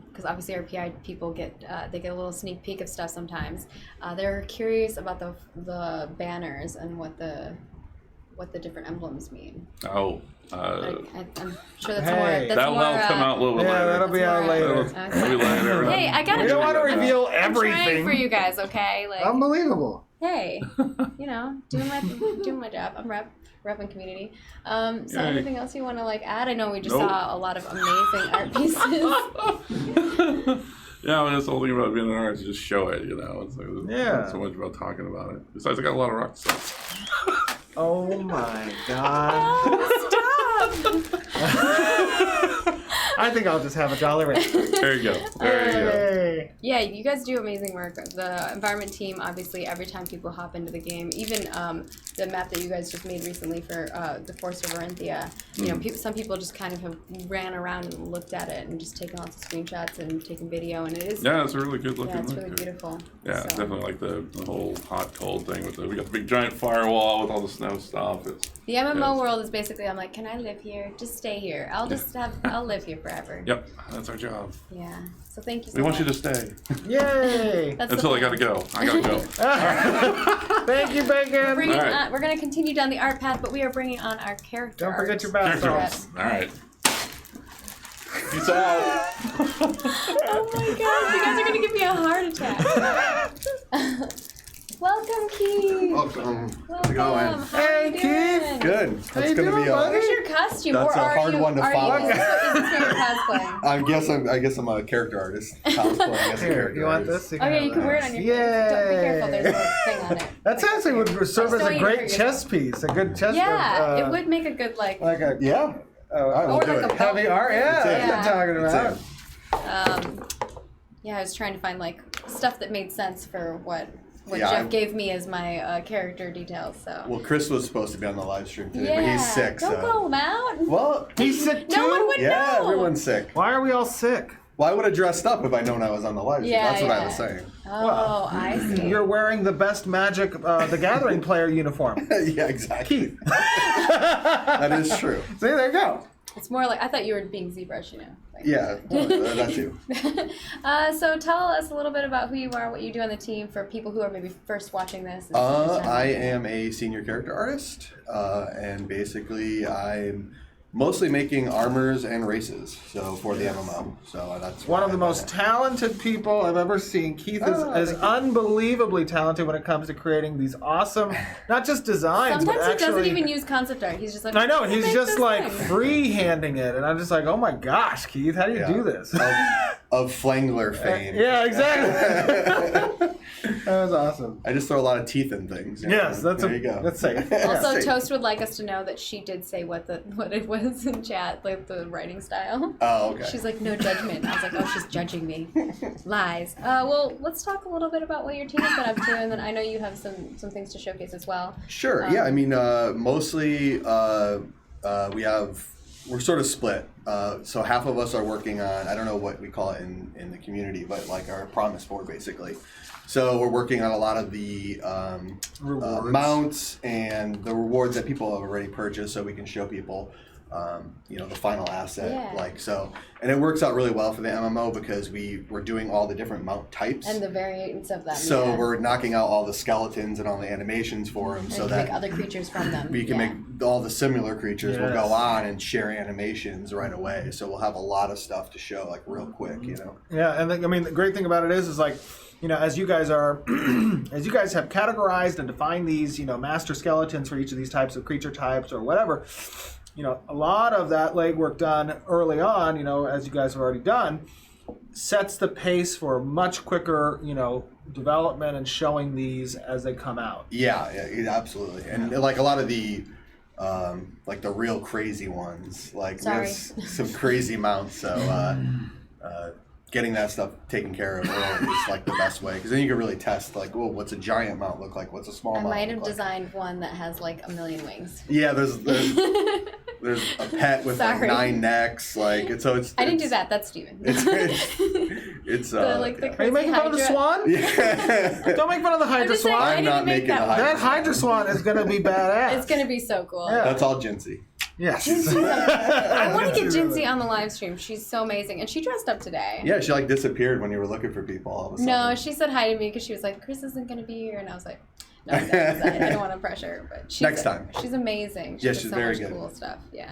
A: because obviously our PI people get they get a little sneak peek of stuff sometimes. They're curious about the banners and what the different emblems mean.
F: Oh,
A: I'm sure that's
B: Hey.
A: more. That's
F: that'll
A: more,
F: come out a little bit
B: Yeah,
F: later.
B: that'll be out
A: That's
B: later.
A: more-
F: That'll be later.
A: Hey, I gotta.
B: We don't want to
A: I'm
B: reveal
A: I'm trying
B: everything.
A: for you guys, okay? Like,
B: Unbelievable.
A: hey, doing my job. I'm repping community. So
F: Yay.
A: anything else you want to like add? I know we just
F: Nope.
A: saw a lot of amazing art pieces.
F: Yeah, I mean, that's the whole thing about being an artist, just show it, It's like,
B: Yeah.
F: not so much about talking about it. Besides, I got a lot of rock stuff.
B: Oh my god.
A: Stop!
B: I think I'll just have a dollar rate.
F: There you go. There you go.
B: Hey.
A: Yeah, you guys do amazing work. The environment team, obviously, every time people hop into the game, even the map that you guys just made recently for the Forest of Orinthia, some people just kind of have ran around and looked at it and just taken lots of screenshots and taken video, and it is.
F: Yeah, it's a really good looking.
A: Yeah, it's
F: look.
A: really beautiful.
F: Yeah,
A: So-
F: definitely like the whole hot cold thing with we got the big giant firewall with all the snow stuff. It's
A: The MMO
F: Yes.
A: world is basically, I'm like, can I live here? Just stay here. I'll live here forever.
F: yep, that's our job.
A: Yeah. So thank you so
F: We want you
A: much.
F: to stay
B: Yay.
A: That's
F: until
A: the
F: I gotta
A: plan.
F: go. I gotta go.
B: Thank you, Bacon.
A: Bringing
F: All right.
A: on, we're going to continue down the art path, but we are bringing on our character
B: Don't forget
A: art.
B: your bath
F: Character.
B: salts.
F: All right. Peace out.
A: Oh my god, you guys are going to give me a heart attack. Welcome, Keith.
H: Welcome.
A: Welcome.
H: going?
A: How are you
B: Hey,
A: doing?
B: Keith.
H: Good.
B: How
H: That's
B: you
H: gonna
B: doing,
H: be
B: buddy?
A: Where's your costume?
H: That's
A: or
H: a
A: are
H: hard
A: you,
H: one to
A: are
H: follow.
A: You, is this what you're cosplaying?
H: I guess I'm a character artist. Cosplaying as a
B: Here,
H: character
B: you want
H: artist.
B: this?
A: Okay, you can wear it on your face. Don't be careful, there's a thing on it.
B: That's
A: Like,
B: actually would serve as
A: Don't
B: a
A: even
B: great
A: hurt
B: chess piece. A good chess.
A: Yeah, it would make a good, like
B: Like a
H: Yeah. I will
A: or
H: do
A: like
H: it.
A: a
B: heavy art. Yeah,
H: It's
B: that's what I'm talking
H: It's
B: about.
A: yeah, I was trying to find like stuff that made sense for what
H: Yeah,
A: Jeff
H: I-
A: gave me as my character details. So
H: Well, Chris was supposed to be on the live stream today,
A: yeah,
H: but he's sick.
A: don't
H: so.
A: call him out.
H: Well,
B: He's sick too.
A: No one would
H: yeah,
A: know.
H: everyone's sick.
B: Why are we all sick?
H: Well, I would have dressed up if I'd known I was on the live stream.
A: Yeah,
H: That's what I
A: yeah.
H: was saying.
A: Oh, I see.
B: You're wearing the best Magic the Gathering player uniform.
H: Yeah, exactly.
B: Keith.
H: That is true.
B: See, there you go.
A: It's more like I thought you were being ZBrush, you know. Like.
H: Yeah, well, that too.
A: So tell us a little bit about who you are, what you do on the team for people who are maybe first watching this. and first time
H: I
A: watching.
H: am a senior character artist, and basically I'm mostly making armors and races. So for the MMO. So that's
B: One of
H: why
B: the
H: I'm
B: most
H: on it.
B: talented people I've ever seen. Keith is
H: Oh, thank you.
B: unbelievably talented when it comes to creating these awesome, not just designs,
A: Sometimes
B: but
A: he
B: actually.
A: doesn't even use concept art. He's just like,
B: I know,
A: "I'm gonna
B: he's
A: make
B: just
A: this
B: like
A: thing."
B: free-handing it, and I'm just like, oh my gosh, Keith, how do you
H: Yeah.
B: do this?
H: Of Flangler fame.
B: Yeah, exactly. That was awesome.
H: I just throw a lot of teeth in things. you know?
B: Yes, that's
H: there you go.
B: Let's say.
A: Also,
H: Yeah.
A: Toast would like us to know that she did say what it was in chat, like the writing style.
H: Oh, okay.
A: She's like, no judgment. I was like, oh, she's judging me. Lies. Well, let's talk a little bit about what your team has been up to, and then I know you have some things to showcase as well.
H: Sure. Yeah. I mean, mostly we're sort of split. So half of us are working on, I don't know what we call it in the community, but like our promise board basically. So we're working on a lot of the
B: Rewards.
H: mounts and the rewards that people have already purchased, so we can show people, the final asset.
A: Yeah.
H: Like so, and it works out really well for the MMO because we're doing all the different mount types.
A: And the variants of them.
H: So
A: yeah.
H: we're knocking out all the skeletons and all the animations for them,
A: and
H: so
A: you can
H: that
A: make other creatures from them.
H: we can
A: yeah.
H: make all the similar creatures will
B: Yes.
H: go on and share animations right away. So we'll have a lot of stuff to show like real quick, you know.
B: Yeah, and the great thing about it is like, as you guys are, as you guys have categorized and defined these, master skeletons for each of these types of creature types or whatever, a lot of that legwork done early on, as you guys have already done, sets the pace for much quicker, development and showing these as they come out.
H: Yeah, absolutely. And like a lot of the like the real crazy ones, like
A: Sorry.
H: there's some crazy mounts. So getting that stuff taken care of early is like the best way, because then you can really test like, well, what's a giant mount look like? What's a small
A: I
H: mount
A: might
H: look
A: have
H: like?
A: designed one that has like 1,000,000 wings.
H: Yeah, there's a pet with like
A: Sorry.
H: 9 necks, like it's
A: I didn't do that. That's Steven.
H: It's
A: the, like the
B: Are you
A: crazy
B: making fun of the
A: Hydra.
B: swan?
H: Yeah.
B: Don't make fun of the
A: I'm
B: Hydra
A: just saying,
B: Swan.
A: I
H: I'm
A: didn't
H: not
A: make
H: making
A: that
H: the
A: one.
H: Hydra
B: That Hydra Swan is going to be badass.
A: It's gonna be so cool.
B: Yeah.
H: That's all Jinsey.
B: Yes.
A: I want to get Jinsey on the live stream. She's so amazing, and she dressed up today.
H: Yeah, she like disappeared when you were looking for people all of a sudden.
A: No, she said hi to me because she was like, "Chris isn't gonna be here," and I was like, "No, I'm excited. I don't want to pressure her, but she's
H: Next time.
A: She's amazing. She
H: Yeah,
A: does
H: she's
A: so
H: very
A: much
H: good.
A: cool stuff. Yeah,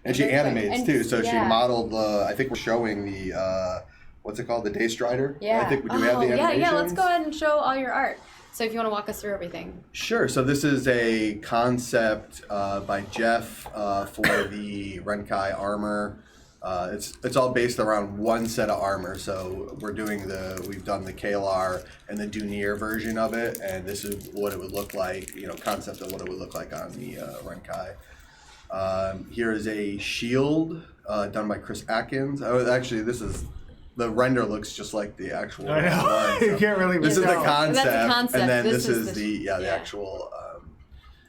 H: And she
A: very quick.
H: animates
A: And-
H: too, so she
A: yeah.
H: modeled I think we're showing the what's it called, the Day Strider.
A: Yeah.
H: I think do we have the animations?
A: yeah. Let's go ahead and show all your art. So if you want to walk us through everything.
H: Sure. So this is a concept by Jeff for the Renkai armor. It's all based around one set of armor. So we've done the Kalar and the Dunir version of it, and this is what it would look like. Concept of what it would look like on the Renkai. Here is a shield done by Chris Atkins. Oh, actually, the render looks just like the actual
B: I know.
H: one,
B: You
H: so
B: can't really
H: This is the
B: tell.
H: concept,
A: That's a concept.
H: and then
A: This
H: this
A: is
H: is
A: the-
H: the
A: yeah.
H: actual.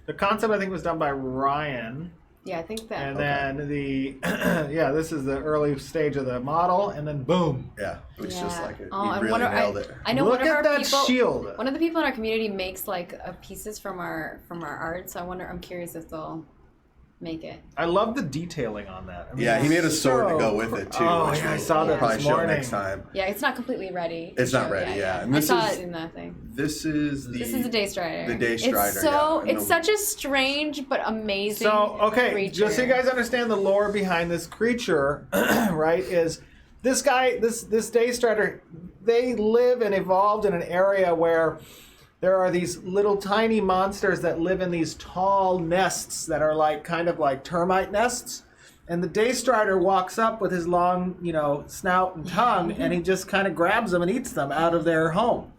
B: The concept, I think, was done by Ryan.
A: Yeah, I think that.
B: And then this is the early stage of the model, and then boom.
H: Yeah, it looks just like it.
A: Oh,
H: You
A: I
H: really
A: wonder.
H: nailed it.
A: I know
B: Look
A: one of
B: at
A: our
B: that
A: people.
B: shield.
A: One of the people in our community makes like pieces from our art. So I'm curious if they'll make it.
B: I love the detailing on that. I mean,
H: Yeah, he made a sword to
B: so
H: go with it too.
B: Oh,
H: which
B: yeah, I
H: we'll
B: saw that
H: probably
B: this
H: show
B: morning.
H: next time.
A: Yeah, it's not completely ready. to
H: It's not
A: show,
H: ready, yeah. And
A: I
H: this
A: saw
H: is-
A: it in that thing.
H: This is the.
A: This is the Day Strider.
H: The Day Strider,
A: It's so
H: yeah.
A: it's such a strange but amazing.
B: So, okay,
A: creature.
B: just so you guys understand the lore behind this creature, right, is this guy, this Day Strider, they live and evolved in an area where there are these little tiny monsters that live in these tall nests that are like kind of like termite nests. And the Day Strider walks up with his long, snout and tongue, and he just kind of grabs them and eats them out of their home.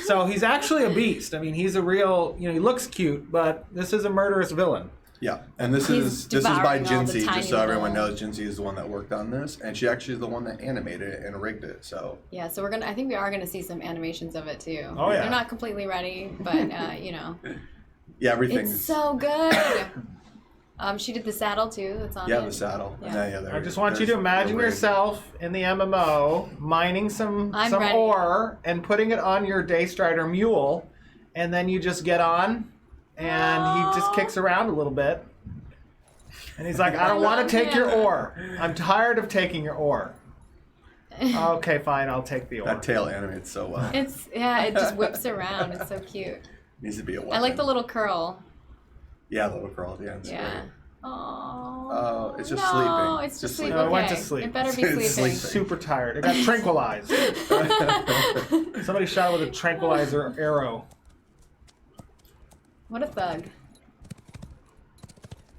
B: So he's actually a beast. I mean, he's a real, he looks cute, but this is a murderous villain.
H: Yeah, and this
A: He's
H: is by
A: devouring all the
H: Jinsey,
A: tiny
H: just so everyone
A: little-
H: knows. Jinsey is the one that worked on this, and she actually is the one that animated it and rigged it. So
A: Yeah, so I think we are gonna see some animations of it too.
B: Oh, yeah.
A: They're not completely ready, but
H: yeah, everything's.
A: it's so good. She did the saddle too. That's on
H: Yeah,
A: it.
H: the saddle.
A: Yeah.
B: I just want you to imagine yourself in the MMO mining some
A: ready.
B: ore and putting it on your Daystrider mule, and then you just get on, and he just kicks around a little bit, and he's like, "I don't want to take your ore. I'm tired of taking your ore." Okay, fine, I'll take the ore.
H: That tail animates so well.
A: it just whips around. It's so cute.
H: Needs to be a weapon.
A: I like the little curl.
H: Yeah, the little curl. Yeah, it's
A: Yeah.
H: great.
A: Oh,
H: it's just
A: no,
H: sleeping.
A: It's just
H: Just
A: sleep.
H: sleeping.
B: No, it
A: Okay.
B: went to sleep.
A: It better be
H: It's
A: sleeping.
H: sleeping.
B: Super tired. It got tranquilized. Somebody shot it with a tranquilizer arrow.
A: What a thug.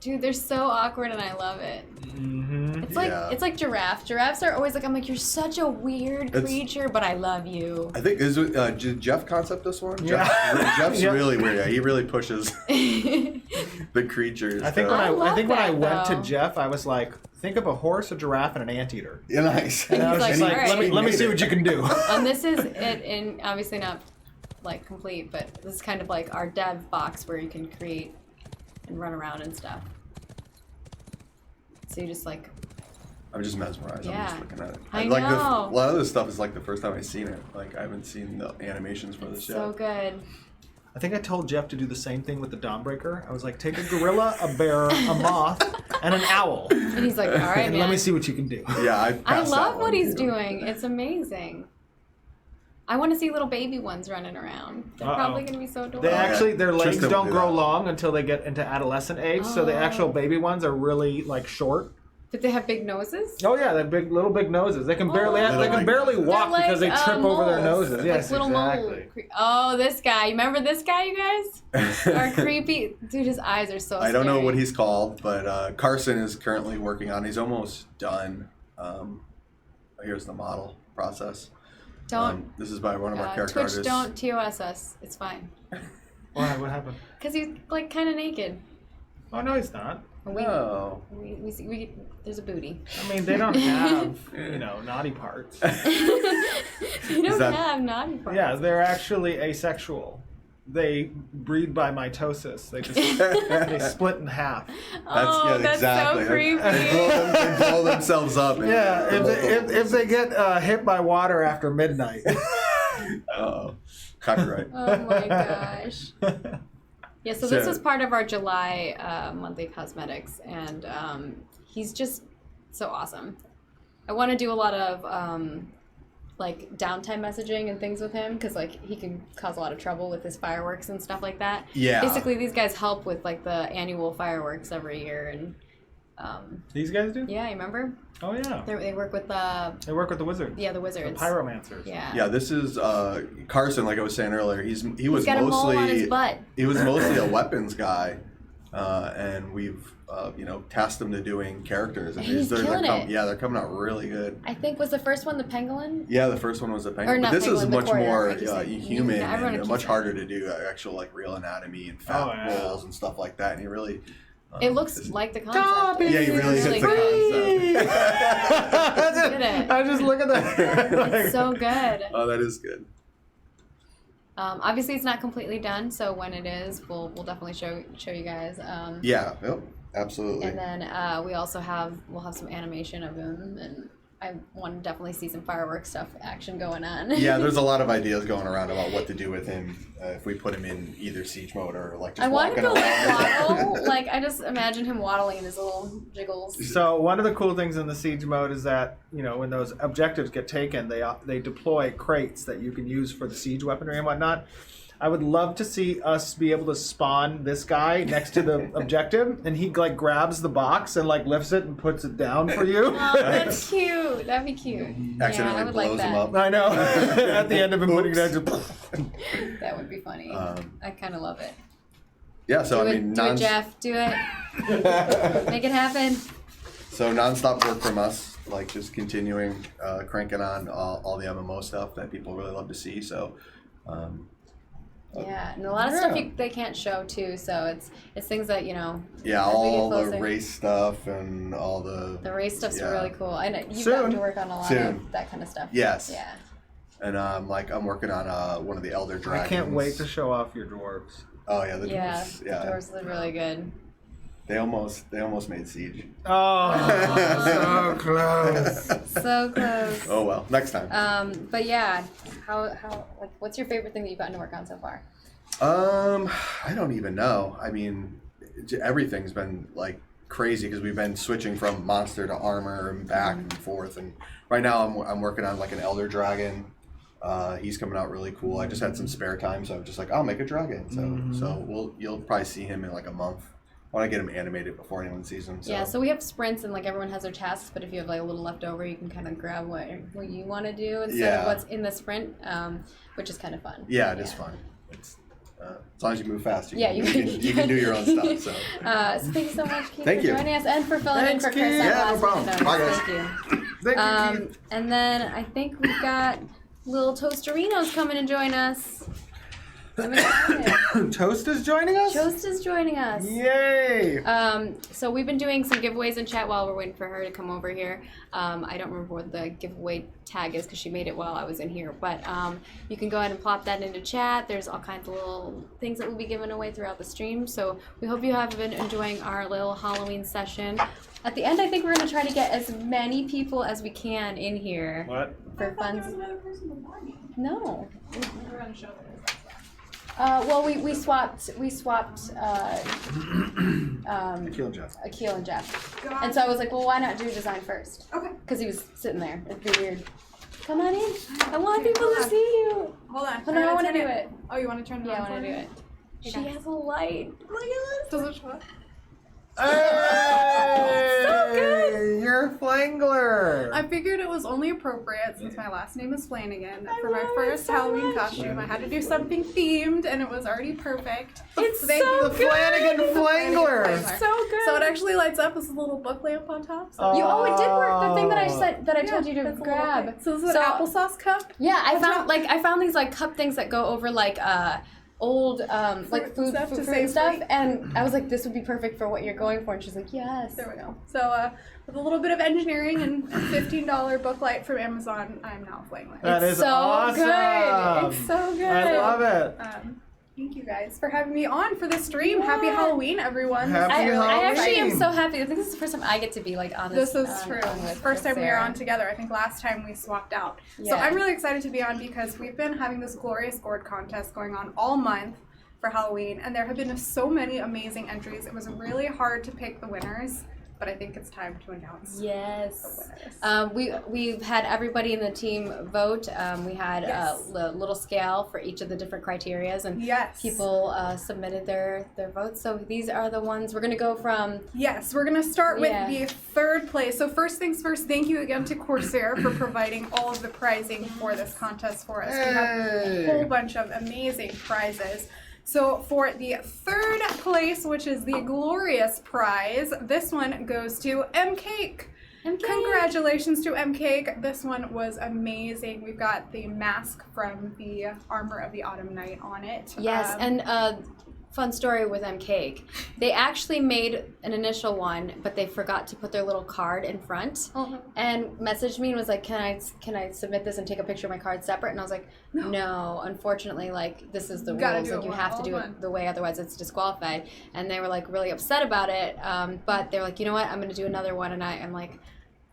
A: Dude, they're so awkward and I love it.
B: Mm-hmm.
A: It's like giraffe. Giraffes are always like, I'm like, you're such a weird
H: It's-
A: creature, but I love you.
H: I think did Jeff concept this one?
B: Yeah.
H: Jeff's
B: Yeah.
H: really weird. Yeah, he really pushes the creatures.
B: I think
H: to-
B: when
A: I
B: I
A: love
B: think when I
A: that,
B: went to
A: though.
B: Jeff, I was like, think of a horse, a giraffe, and an anteater.
H: Yeah, nice.
B: And I was
A: like,
B: just like,
A: "All right."
B: let me see what you can do.
A: And this is it in obviously not like complete, but this is kind of like our dev box where you can create and run around and stuff. So you just like
H: I'm just mesmerized. I'm
A: Yeah.
H: just looking at it.
A: I
H: like
A: know.
H: a lot of this stuff is like the first time I've seen it. Like I haven't seen the animations for this
A: so
H: yet.
A: good.
B: I think I told Jeff to do the same thing with the Dawnbreaker. I was like, take a gorilla, a bear, a moth, and an owl,
A: And he's like, all right,
B: and
A: man.
B: let me see what you can do.
H: Yeah,
A: I
H: passed that
A: love what
H: one,
A: he's
H: too.
A: doing. It's amazing. I want to see little baby ones running around. They're probably going to be so adorable.
B: They actually, their legs
H: Tristan
B: don't
H: will do
B: grow
H: that.
B: long until they get into adolescent age. So the actual
A: Oh.
B: baby ones are really like short.
A: But they have big noses?
B: Oh yeah, they're little big noses. They can barely
A: Oh.
B: they can barely walk
A: They're
B: because they
A: like,
B: trip over their
A: moles.
B: noses. Yes,
A: like little
B: exactly.
A: mole. Oh, this guy. You remember this guy, you guys? Our creepy. Dude, his eyes are so
H: I don't know
A: scary.
H: what he's called, but Carson is currently working on. He's almost done. Here's the model process.
A: Don't.
H: This is by one of our character
A: Twitch,
H: artists.
A: don't TOS us. It's fine.
B: What happened?
A: Because he's like kind of naked.
B: Oh no, he's not.
H: No.
A: We, there's a booty.
B: I mean, they don't have naughty parts.
A: You don't
H: that-
A: have naughty parts.
B: Yeah, they're actually asexual. They breed by mitosis. They just they split in half.
A: That's
H: exactly.
A: so creepy.
H: They blow themselves up. and-
B: Yeah, if they get hit by water after midnight.
H: Uh-oh. Copyright.
A: Oh my gosh. Yeah, so this
H: So-
A: was part of our July monthly cosmetics, and he's just so awesome. I want to do a lot of like downtime messaging and things with him because like he can cause a lot of trouble with his fireworks and stuff like that.
H: Yeah.
A: Basically, these guys help with like the annual fireworks every year, and
B: These guys do?
A: yeah, you remember?
B: Oh yeah.
A: They work with the
B: They work with the wizards.
A: the
B: The
A: wizards.
B: pyromancers.
A: Yeah.
H: Yeah, this is Carson. Like I was saying earlier, he was
A: He's got a mole
H: mostly
A: on his butt.
H: he was mostly a weapons guy, and we've tasked him to doing characters, and
A: He's killing it.
H: Yeah, they're coming out really good.
A: I think was the first one the pangolin.
H: Yeah, the first one was a
A: Or
H: penguin,
A: not
H: but this is
A: penguin, the
H: much
A: courier,
H: more
A: like you said.
H: human
A: Everyone
H: and
A: keeps
H: much
A: saying
H: harder to do actual like real anatomy and fat
B: Oh, yeah.
H: rolls and stuff like that. And he really
A: It looks like the concept.
H: yeah, he really hits the concept.
A: Look at it.
B: I just look at that.
A: It's so good.
H: Oh, that is good.
A: Obviously, it's not completely done, so when it is, we'll definitely show you guys.
H: Yeah, yep, absolutely.
A: And then we'll have some animation of him, and I want to definitely see some fireworks stuff action going on.
H: Yeah, there's a lot of ideas going around about what to do with him if we put him in either siege mode or like just
A: I want him
H: walking
A: to
H: around.
A: like waddle. Like I just imagine him waddling in his little jiggles.
B: So one of the cool things in the siege mode is that when those objectives get taken, they deploy crates that you can use for the siege weaponry and whatnot. I would love to see us be able to spawn this guy next to the objective, and he like grabs the box and like lifts it and puts it down for you.
A: Oh, that's cute. That'd be cute.
H: Accidentally
A: yeah, I would
H: blows
A: like
H: him
A: that.
H: up.
B: I know. At the end of him putting it down,
H: Oops.
B: just
A: That would be funny. I kind of love it.
H: Yeah, so
A: Do
H: I
A: it,
H: mean,
A: do it, Jeff. Do it. Make it happen.
H: So nonstop work from us, like just continuing cranking on all the MMO stuff that people really love to see. So.
A: Yeah, and a lot of stuff they can't show too. So it's things that
H: Yeah,
A: as we get
H: all the
A: closer.
H: race stuff and all the.
A: The race stuff's
H: yeah.
A: really cool. I know you've
B: Soon.
A: gotten to work on a lot
H: Soon.
A: of that kind of stuff.
H: Yes.
A: Yeah.
H: And I'm working on one of the Elder
B: I
H: Dragons.
B: can't wait to show off your dwarves.
H: Oh yeah, the
A: Yeah.
H: dwarves.
A: The
H: Yeah.
A: doors look really good.
H: They almost made Siege.
B: Oh, so close.
A: So close.
H: Oh well, next time.
A: But yeah, how like what's your favorite thing that you've gotten to work on so far?
H: I don't even know. I mean, everything's been like crazy because we've been switching from monster to armor and back and forth. And right now I'm working on like an elder dragon. He's coming out really cool. I just had some spare time, so I'm just like, I'll make a dragon. So you'll probably see him in like a month. I want to get him animated before anyone sees him. So.
A: Yeah, so we have sprints and like everyone has their tasks, but if you have like a little left over, you can kind of grab what you want to do instead of what's in the sprint, which is kind of fun.
H: Yeah, it is fun. It's as long as you move fast, you can do your own stuff. So,
A: so thank you so much, Keith,
H: Thank
A: for
H: you.
A: joining us and for filling in for Chris.
B: Keith.
H: Yeah, no problem. Bye, guys.
A: Thank you.
B: Thank you, Keith.
A: And then I think we've got little Toasterinos coming and join us. I'm excited.
B: Toast is joining us?
A: Toast is joining us.
B: Yay!
A: So we've been doing some giveaways in chat while we're waiting for her to come over here. I don't remember what the giveaway tag is because she made it while I was in here. But you can go ahead and plop that into chat. There's all kinds of little things that will be given away throughout the stream. So we hope you have been enjoying our little Halloween session. At the end, I think we're going to try to get as many people as we can in here.
B: What?
A: For fun.
G: There was another person before me.
A: No.
G: We're on a show there.
A: Well, we swapped
B: Kill Jeff.
A: Akil and Jeff.
G: God.
A: And so I was like, well, why not do design first?
G: Okay.
A: Because he was sitting there. It'd be weird. Come on in. I want
G: Okay,
A: people
G: hold
A: to
G: on.
A: see you.
G: Hold on.
A: Hold on, I want to do it.
G: Oh, you want to turn it
A: Yeah,
G: on?
A: I want to do it.
G: Hey,
A: She
G: guys.
A: has a light.
G: Look at this. Does it show up?
B: Hey!
A: So good.
B: You're a flangler.
G: I figured it was only appropriate since my last name is Flanagan. For my
A: love it
G: first
A: so
G: Halloween
A: much.
G: costume, I had to do something themed, and it was already perfect.
A: It's
G: Thank
A: so
G: you.
B: The Flanagan Flangler.
G: Flangler.
A: So good.
G: So it actually lights up with a little book lamp on top. So
A: Oh, it did work. The thing that I said that I told you to
G: that's a little
A: grab.
G: thing. So this is an applesauce cup.
A: Yeah, I
G: On top.
A: found these like cup things that go over like old like food
G: stuff to
A: and
G: save
A: stuff,
G: free.
A: and I was like, this would be perfect for what you're going for, and she's like, yes.
G: There we go. So with a little bit of engineering and a $15 booklight from Amazon, I'm now Flangler.
B: That is
A: so
B: awesome.
A: good. It's so good.
B: I love it.
G: Thank you guys for having me on for the stream. Happy Halloween, everyone.
B: Happy
A: I actually am
B: Halloween.
A: so happy. I think this is the first time I get to be like on this.
G: This is true.
A: with
G: First time we were
A: Sarah.
G: on together. I think last time we swapped out. So
A: Yeah.
G: I'm really excited to be on because we've been having this glorious gourd contest going on all month for Halloween, and there have been so many amazing entries. It was really hard to pick the winners, but I think it's time to announce
A: Yes.
G: the winners.
A: We've had everybody in the team vote. We had
G: Yes.
A: a little scale for each of the different criterias, and
G: Yes.
A: people submitted their votes. So these are the ones we're gonna go from.
G: Yes, we're going to start with
A: Yeah.
G: the third place. So first things first, thank you again to Corsair for providing all of the prizing for this contest for us. We have a whole bunch of amazing prizes. So for the third place, which is the glorious prize, this one goes to M Cake. Congratulations to M Cake. This one was amazing. We've got the mask from the Armor of the Autumn Night on it.
A: Yes, and fun story with M Cake. They actually made an initial one, but they forgot to put their little card in front, and messaged me and was like, "Can I submit this and take a picture of my card separate?" And I was like, "No, unfortunately, like this is the
G: Gotta
A: rules.
G: do
A: Like
G: it
A: you
G: one-
A: have to
G: all
A: do
G: one."
A: it the way, otherwise it's disqualified." And they were like really upset about it, but they were like, "You know what? I'm gonna do another one," and I'm like,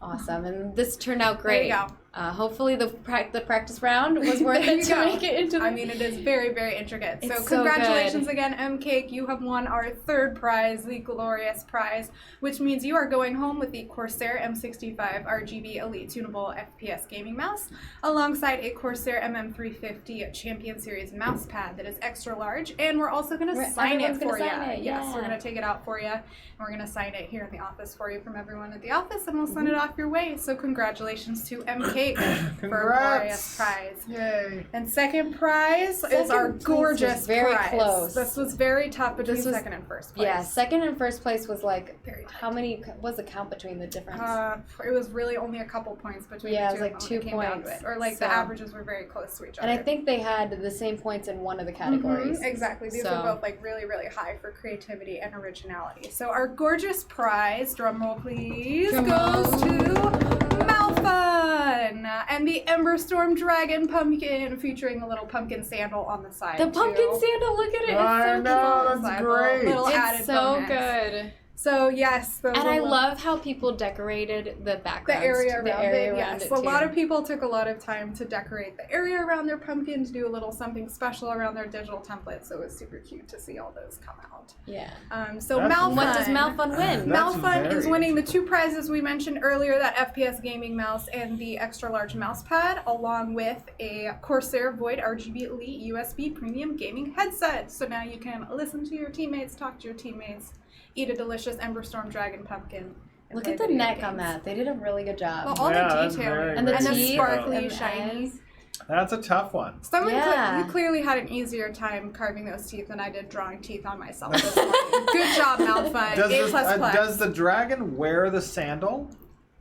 A: awesome. And this turned out
G: There you
A: great.
G: go.
A: Hopefully the practice round was worth
G: There
A: it
G: you
A: to
G: go.
A: make it into the
G: I mean, it is very, very intricate. So
A: It's so
G: congratulations
A: good.
G: again, M Cake. You have won our third prize, the glorious prize, which means you are going home with the Corsair M65 RGB Elite Tunable FPS gaming mouse, alongside a Corsair MM350 Champion Series mouse pad that is extra large. And we're also going to sign it
A: everyone's gonna
G: for you.
A: sign it,
G: Yes,
A: yeah.
G: we're going to take it out for you. And we're going to sign it here in the office for you from everyone at the office, and we'll send it off your way. So congratulations to M Cake for a glorious
B: Congrats.
G: prize.
B: Yay.
G: And second prize is
A: Second
G: our
A: place
G: gorgeous
A: was very
G: prize.
A: close.
G: This was very tough between
A: This was-
G: second and first place.
A: Yeah, second and first place was like,
G: Very tight.
A: how many was the count between the difference?
G: It was really only a couple points between
A: Yeah,
G: the
A: it
G: two
A: was
G: of
A: like
G: them
A: 2
G: when it came down to
A: points.
G: it. Or like
A: So-
G: the averages were very close to each other.
A: and I think they had the same points in one of the categories.
G: Mhm, exactly. These
A: So-
G: were both like really, really high for creativity and originality. So our gorgeous prize, drum roll please,
A: Drum
G: goes
A: roll.
G: to Malfun and the Emberstorm Dragon Pumpkin featuring a little pumpkin sandal on the side.
A: The pumpkin
G: too.
A: sandal, look at it. It's
B: I
A: so
B: know,
A: cute.
B: that's
G: Side
B: great.
G: little
A: It's
G: added
A: so
G: bonus.
A: good.
G: So yes, those
A: And I
G: will-
A: love how people decorated the background.
G: the area around it.
A: around
G: Yes,
A: it
G: a lot
A: too.
G: of people took a lot of time to decorate the area around their pumpkins, do a little something special around their digital templates. So it was super cute to see all those come out.
A: Yeah.
G: So
B: That's-
G: Malfun.
A: What does Malfun win?
B: That's
G: Malfun
B: very
G: is winning the 2 prizes we mentioned earlier, that FPS gaming mouse and the extra large mouse pad, along with a Corsair Void RGB Elite USB premium gaming headset. So now you can listen to your teammates, talk to your teammates, eat a delicious Emberstorm Dragon pumpkin. and
A: Look
G: play
A: at the
G: video
A: neck on
G: games.
A: that. They did a really good job.
G: Well, all
B: Yeah,
G: the
B: that's
G: detail
B: very,
A: And the
G: and the
A: teeth
G: sparkly,
A: and the
G: shiny.
A: eyes.
B: That's a tough one.
G: Someone
A: Yeah.
G: you clearly had an easier time carving those teeth than I did drawing teeth on myself this morning. Good job, Malfun.
B: Does the dragon wear the sandal?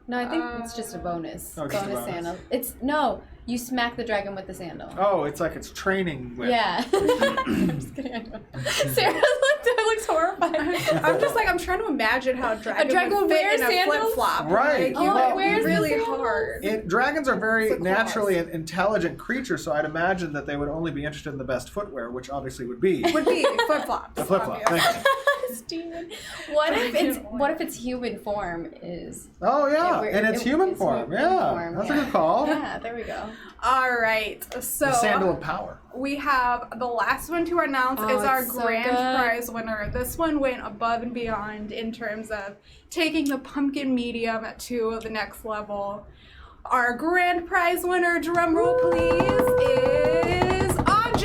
A: No, I think it's just a bonus.
B: Oh, just a
A: bonus
B: bonus.
A: sandal. No, you smack the dragon with the sandal.
B: Oh, it's like it's training whip.
A: Yeah. I'm just kidding. I know. Sarah looks horrified.
G: I'm just like, I'm trying to imagine how a dragon would fit
A: wears
G: in a
A: sandals?
G: flip flop.
B: Right.
G: Like, you
A: Oh,
G: would
A: it
G: be
A: wears the
G: really
A: sandals?
G: hard.
B: Dragons are very
G: It's a claws.
B: naturally intelligent creatures, so I'd imagine that they would only be interested in the best footwear, which obviously would be
G: Would be flip flops.
B: a flip flop. Thank you.
A: Steven. What if its human form is
B: Oh yeah,
A: It-
B: in its human
A: it's
B: form.
A: human
B: Yeah,
A: form,
B: that's
A: yeah.
B: a good call.
A: Yeah, there we go.
G: All right. So
B: The sandal of power.
G: we have the last one to announce
A: Oh,
G: is our
A: it's so
G: grand
A: good.
G: prize winner. This one went above and beyond in terms of taking the pumpkin medium to the next level. Our grand prize winner, drum roll please, is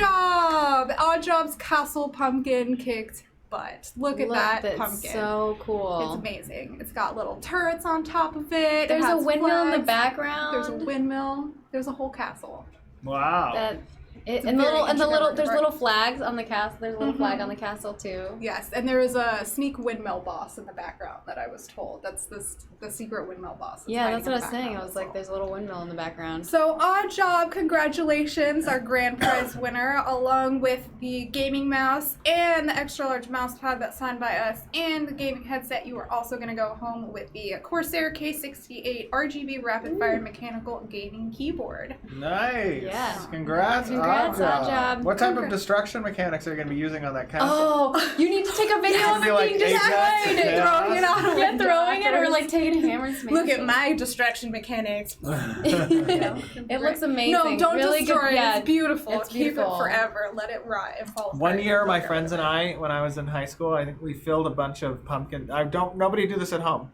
G: Oddjob. Oddjob's castle pumpkin kicked butt. Look at that
A: that's
G: pumpkin.
A: so cool.
G: It's amazing. It's got little turrets on top of it.
A: There's
G: it
A: a
G: has
A: windmill in the
G: flags.
A: background.
G: There's a windmill. There's a whole castle.
B: Wow.
A: And
G: very
A: the little
G: intricate
A: there's
G: part.
A: little flags on the castle. There's a little flag on the castle too.
G: Yes, and there is a sneak windmill boss in the background that I was told. That's the secret windmill boss. that's
A: Yeah,
G: hiding
A: that's
G: in
A: what I
G: the
A: was saying. I
G: background
A: was
G: as
A: like,
G: well.
A: there's a little windmill in the background.
G: So, Oddjob, congratulations, our grand prize winner, along with the gaming mouse and the extra large mouse pad that's signed by us and the gaming headset. You are also going to go home with the Corsair K68 RGB rapid fire mechanical gaming keyboard.
B: Nice.
A: Yeah.
B: Congrats.
A: Congrats, Oddjob.
B: What type of
G: Congrats.
B: destruction mechanics are you going to be using on that castle?
A: Oh, you need to take a video of
B: Be
A: it
B: like
A: being
B: Ajax,
A: destroyed.
B: yeah.
G: Throwing it out a
A: Yeah,
G: window
A: throwing it or
G: afterwards.
A: like taking a hammer and smashing
G: Look at
A: it.
G: my destruction mechanics.
A: It looks amazing.
G: No, don't
A: really
G: destroy
A: good.
G: it.
A: Yeah,
G: It's beautiful.
A: it's
G: Keep
A: beautiful.
G: it forever. Let it rot and fall apart.
B: One year, my
G: Look
B: friends
G: at
B: and I, when I was in high school, I think we filled a bunch of pumpkin. Nobody do this at home.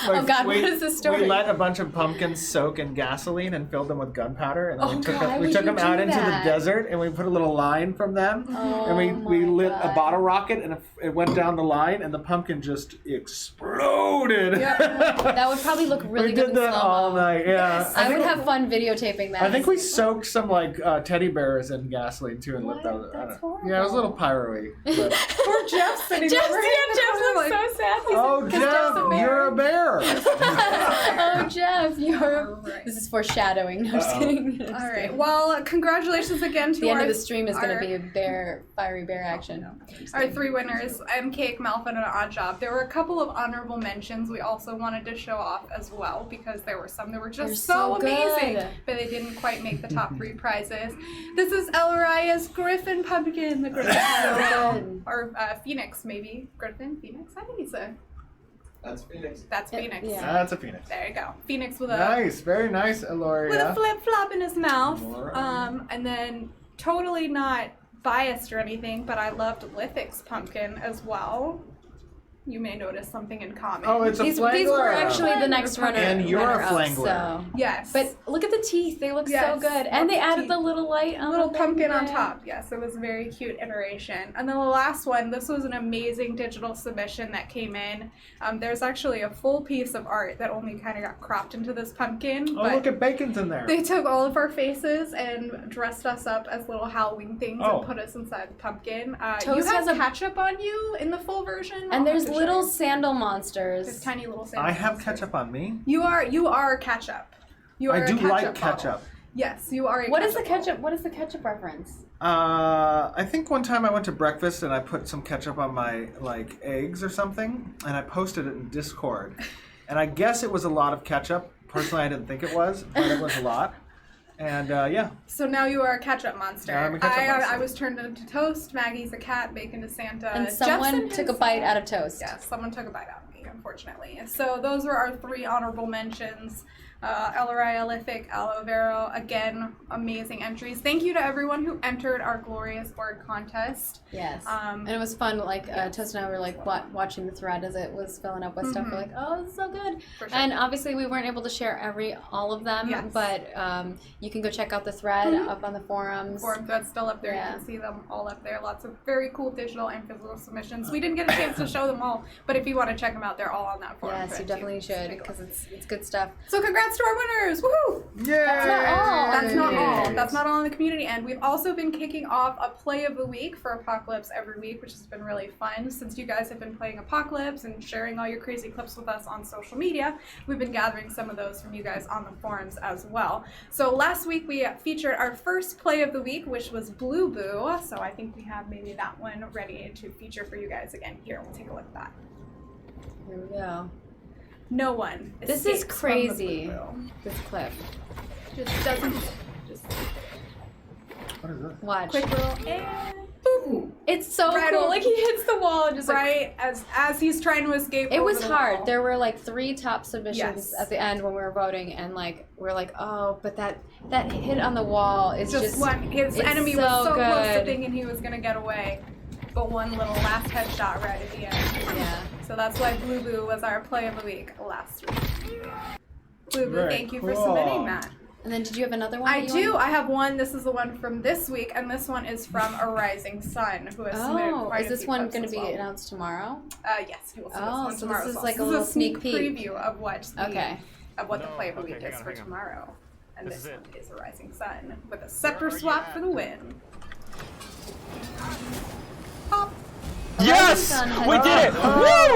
A: Oh, God, what is this story?
B: We let a bunch of pumpkins soak in gasoline and filled them with gunpowder, and then
A: Oh,
B: we took
A: God,
B: them,
A: we
B: we took
A: should
B: them out
A: do
B: into
A: that.
B: the desert, and we put a little line from them,
A: Oh,
B: and we
A: my
B: lit
A: God.
B: a bottle rocket, and it went down the line, and the pumpkin just exploded.
A: That would probably look really
B: we
A: good
B: did
A: in
B: that
A: slow-mo.
B: all night. Yeah,
A: I would have fun videotaping that.
B: I think we soaked some like teddy bears in gasoline too and lit
A: What?
B: those.
A: That's
B: Yeah, it was a little pyro-y. But...
G: Poor Jeff sitting
A: Jeff,
G: over here in the
A: Jeff
G: corner
A: looks
G: like,
A: so sad. He's
B: Oh,
A: 'cause Jeff's
B: Jeff,
A: a bear.
B: you're a bear.
A: Oh, Jeff, you're.
G: Alright.
A: This is foreshadowing. No, I'm just kidding.
G: All right. Well, congratulations again to
A: The end
G: our,
A: of the stream is going to
G: our-
A: be a bear, fiery bear action.
G: our 3 winners, MCake, Malfin, and Oddjob. There were a couple of honorable mentions we also wanted to show off as well because there were some that were just
A: They're
G: so
A: so
G: amazing,
A: good.
G: but they didn't quite make the top 3 prizes. This is Elraya's Griffin Pumpkin, the Griffin
A: good.
G: or Phoenix maybe. Griffin, Phoenix. I think he's a.
H: That's Phoenix.
G: That's Phoenix.
A: Yeah.
B: That's a phoenix.
G: There you go. Phoenix with a
B: Nice, very nice,
G: with a
B: Eloria.
G: flip flop in his mouth.
B: Alright.
G: And then totally not biased or anything, but I loved Lithic's pumpkin as well. You may notice something in common.
B: Oh, it's a
A: These
B: flangler.
A: were actually the next runner.
B: And you're a
A: runner-up,
B: flangler.
A: So.
G: yes,
A: But look at the teeth. They look so
G: Yes,
A: good. And they
G: lots of
A: added
G: teeth.
A: the little light on
G: little
A: the
G: pumpkin on
A: thing.
G: top. Yes, it was a very cute iteration. And then the last one, this was an amazing digital submission that came in. There's actually a full piece of art that only kind of got cropped into this pumpkin.
B: Oh,
G: but
B: look at Bacon's in there.
G: they took all of our faces and dressed us up as little Halloween things
B: Oh.
G: and put us inside the pumpkin. You
A: Toast
G: have
A: has a-
G: ketchup on you in the full version. I'll
A: And there's
G: have to show
A: little
G: you.
A: sandal
G: There's
A: monsters.
G: tiny little.
B: I have
G: monsters.
B: ketchup on me.
G: You are ketchup. You are
B: I do
G: a ketchup
B: like
G: bottle.
B: ketchup.
G: Yes, you are.
A: What is the
G: bottle.
A: ketchup? What is the ketchup reference?
B: I think one time I went to breakfast and I put some ketchup on my like eggs or something, and I posted it in Discord. And I guess it was a lot of ketchup. Personally, I didn't think it was, but it was a lot. And yeah.
G: So now you are a ketchup monster.
B: Yeah, I'm a ketchup monster.
G: I was turned into toast. Maggie's a cat. Bacon to Santa.
A: And someone took a bite out of toast.
G: Yeah, someone took a bite out of me, unfortunately. So those were our 3 honorable mentions. El Rayalific, Aloe Vero, again, amazing entries. Thank you to everyone who entered our glorious board contest.
A: Yes. And it was fun. Like Toast and I were like watching the thread as it was filling up with stuff. We're like, oh, this is so good.
G: For sure.
A: And obviously we weren't able to share all of them,
G: Yes.
A: but you can go check out the thread up on the forums.
G: Forum thread's still up there.
A: Yeah.
G: You can see them all up there. Lots of very cool digital and physical submissions. We didn't get a chance to show them all, but if you want to check them out, they're all on that forum
A: Yes,
G: thread
A: you definitely
G: too.
A: should
G: Take a
A: because
G: look.
A: it's good stuff.
G: So congrats to our winners! Woohoo!
B: Yeah.
A: That's not all.
G: That's not all.
B: Yes.
G: That's not all on the community end. We've also been kicking off a play of the week for Apocalypse every week, which has been really fun. Since you guys have been playing Apocalypse and sharing all your crazy clips with us on social media, we've been gathering some of those from you guys on the forums as well. So last week we featured our first play of the week, which was Blue Boo. So I think we have maybe that one ready to feature for you guys again. Here, we'll take a look at that.
A: Here we go.
G: No one.
A: This is
G: escapes from the
A: crazy.
G: Blue Boo.
A: This clip.
G: Just doesn't. Just
B: What is this?
A: Watch.
G: quick little and boom.
A: It's so
G: Right
A: cool.
G: over-
A: Like he hits the wall and just like.
G: Right as he's trying to escape.
A: It
G: over
A: was
G: the
A: hard.
G: wall.
A: There were like 3 top submissions
G: Yes.
A: at the end when we were voting, and like we're like, oh, but that hit on the wall is
G: just one. His
A: it's
G: enemy
A: so
G: was so close to
A: good.
G: thinking he was gonna get away, but one little last headshot right at the end.
A: Yeah.
G: So that's why Blue Boo was our play of the week last week. Blue Boo,
B: Very
G: thank you for
B: cool.
G: submitting that.
A: And then did you have another one?
G: I
A: that you
G: do.
A: wanted?
G: I have one. This is the one from this week, and this one is from A Rising Sun, who has submitted
A: Oh,
G: quite
A: is
G: a
A: this
G: few
A: one
G: clips
A: going to
G: as
A: be
G: well.
A: announced tomorrow?
G: Yes, he will
A: Oh,
G: submit this one
A: so
G: tomorrow
A: this
G: as
A: is
G: well.
A: like a
G: This
A: little
G: is
A: sneak peek.
G: preview of what the,
A: Okay.
G: of what the play of the week is for tomorrow. And this one is A Rising Sun with a scepter swap for the win. Pop.
I: Yes!
A: Sun has
I: We did it! Woo!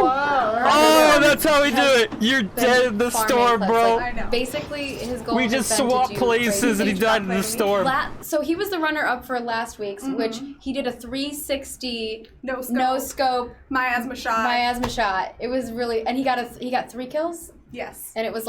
I: Oh, that's how we do it! You're dead in the
A: farming
I: store,
A: clips,
I: bro.
A: like,
G: I know.
A: Basically, his goal
I: We
A: has
I: just
A: been to
I: swapped
A: do
I: places and he
A: crazy
I: died in the store.
A: So he was the runner-up for last week's, which he did a 360
G: No scope.
A: no scope
G: Miasma shot.
A: miasma shot. It was really, and he got 3 kills,
G: Yes.
A: and it was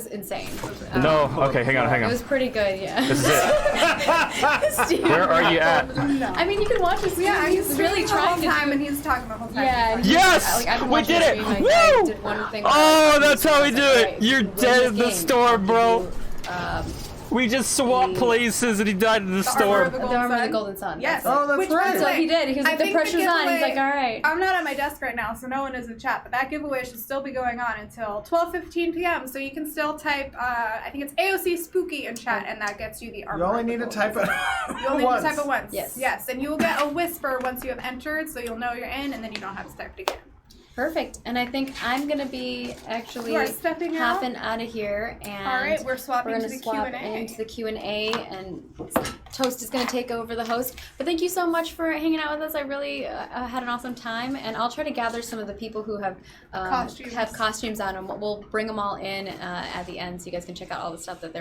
A: insane.
I: No, okay, hang
A: It
I: on.
A: was pretty good, yeah.
I: This is it.
A: Steve,
I: Where are you at?
G: No.
A: I mean, you can watch this.
G: Yeah,
A: he's really trying to.
G: time, and he's talking the whole time.
A: Yeah. and
I: Yes!
A: I've been
I: We
A: watching
I: did
A: the
I: it!
A: stream,
I: Woo!
A: I did one thing.
I: Oh, that's how we do it.
A: Right,
I: You're
A: win
I: dead
A: this
I: in the
A: game.
I: store,
A: I'll
I: bro.
A: give you,
I: We just swapped places and he died in the
G: The Armor
I: store.
G: of the
A: the
G: Golden
A: Armor of the
G: Sun.
A: Golden Sun.
G: Yes.
B: Oh, that's
G: Which,
B: right.
G: by the
A: That's what
G: way,
A: he did. He was
G: I
A: like, the
G: think
A: pressure's on. He's
G: giveaway-
A: like, all right.
G: I'm not at my desk right now, so no one is in chat, but that giveaway should still be going on until 12:15 p.m. So you can still type, I think it's AOC Spooky in chat, and that gets you the Armor
B: You only
G: of the
B: need to
G: Golden
B: type it
G: Sun. You only need to type it once.
A: Yes.
G: Yes, and you will get a whisper once you have entered, so you'll know you're in, and then you don't have to type it again.
A: Perfect. And I think I'm gonna be actually
G: You are stepping out.
A: hopping out of here, and
G: All right, we're swapping
A: we're
G: to
A: gonna
G: the
A: swap
G: Q&A.
A: into the Q&A, and Toast is gonna take over the host. But thank you so much for hanging out with us. I really had an awesome time, and I'll try to gather some of the people who have costumes on them. We'll bring them all in at the end, so you guys can check out all the stuff that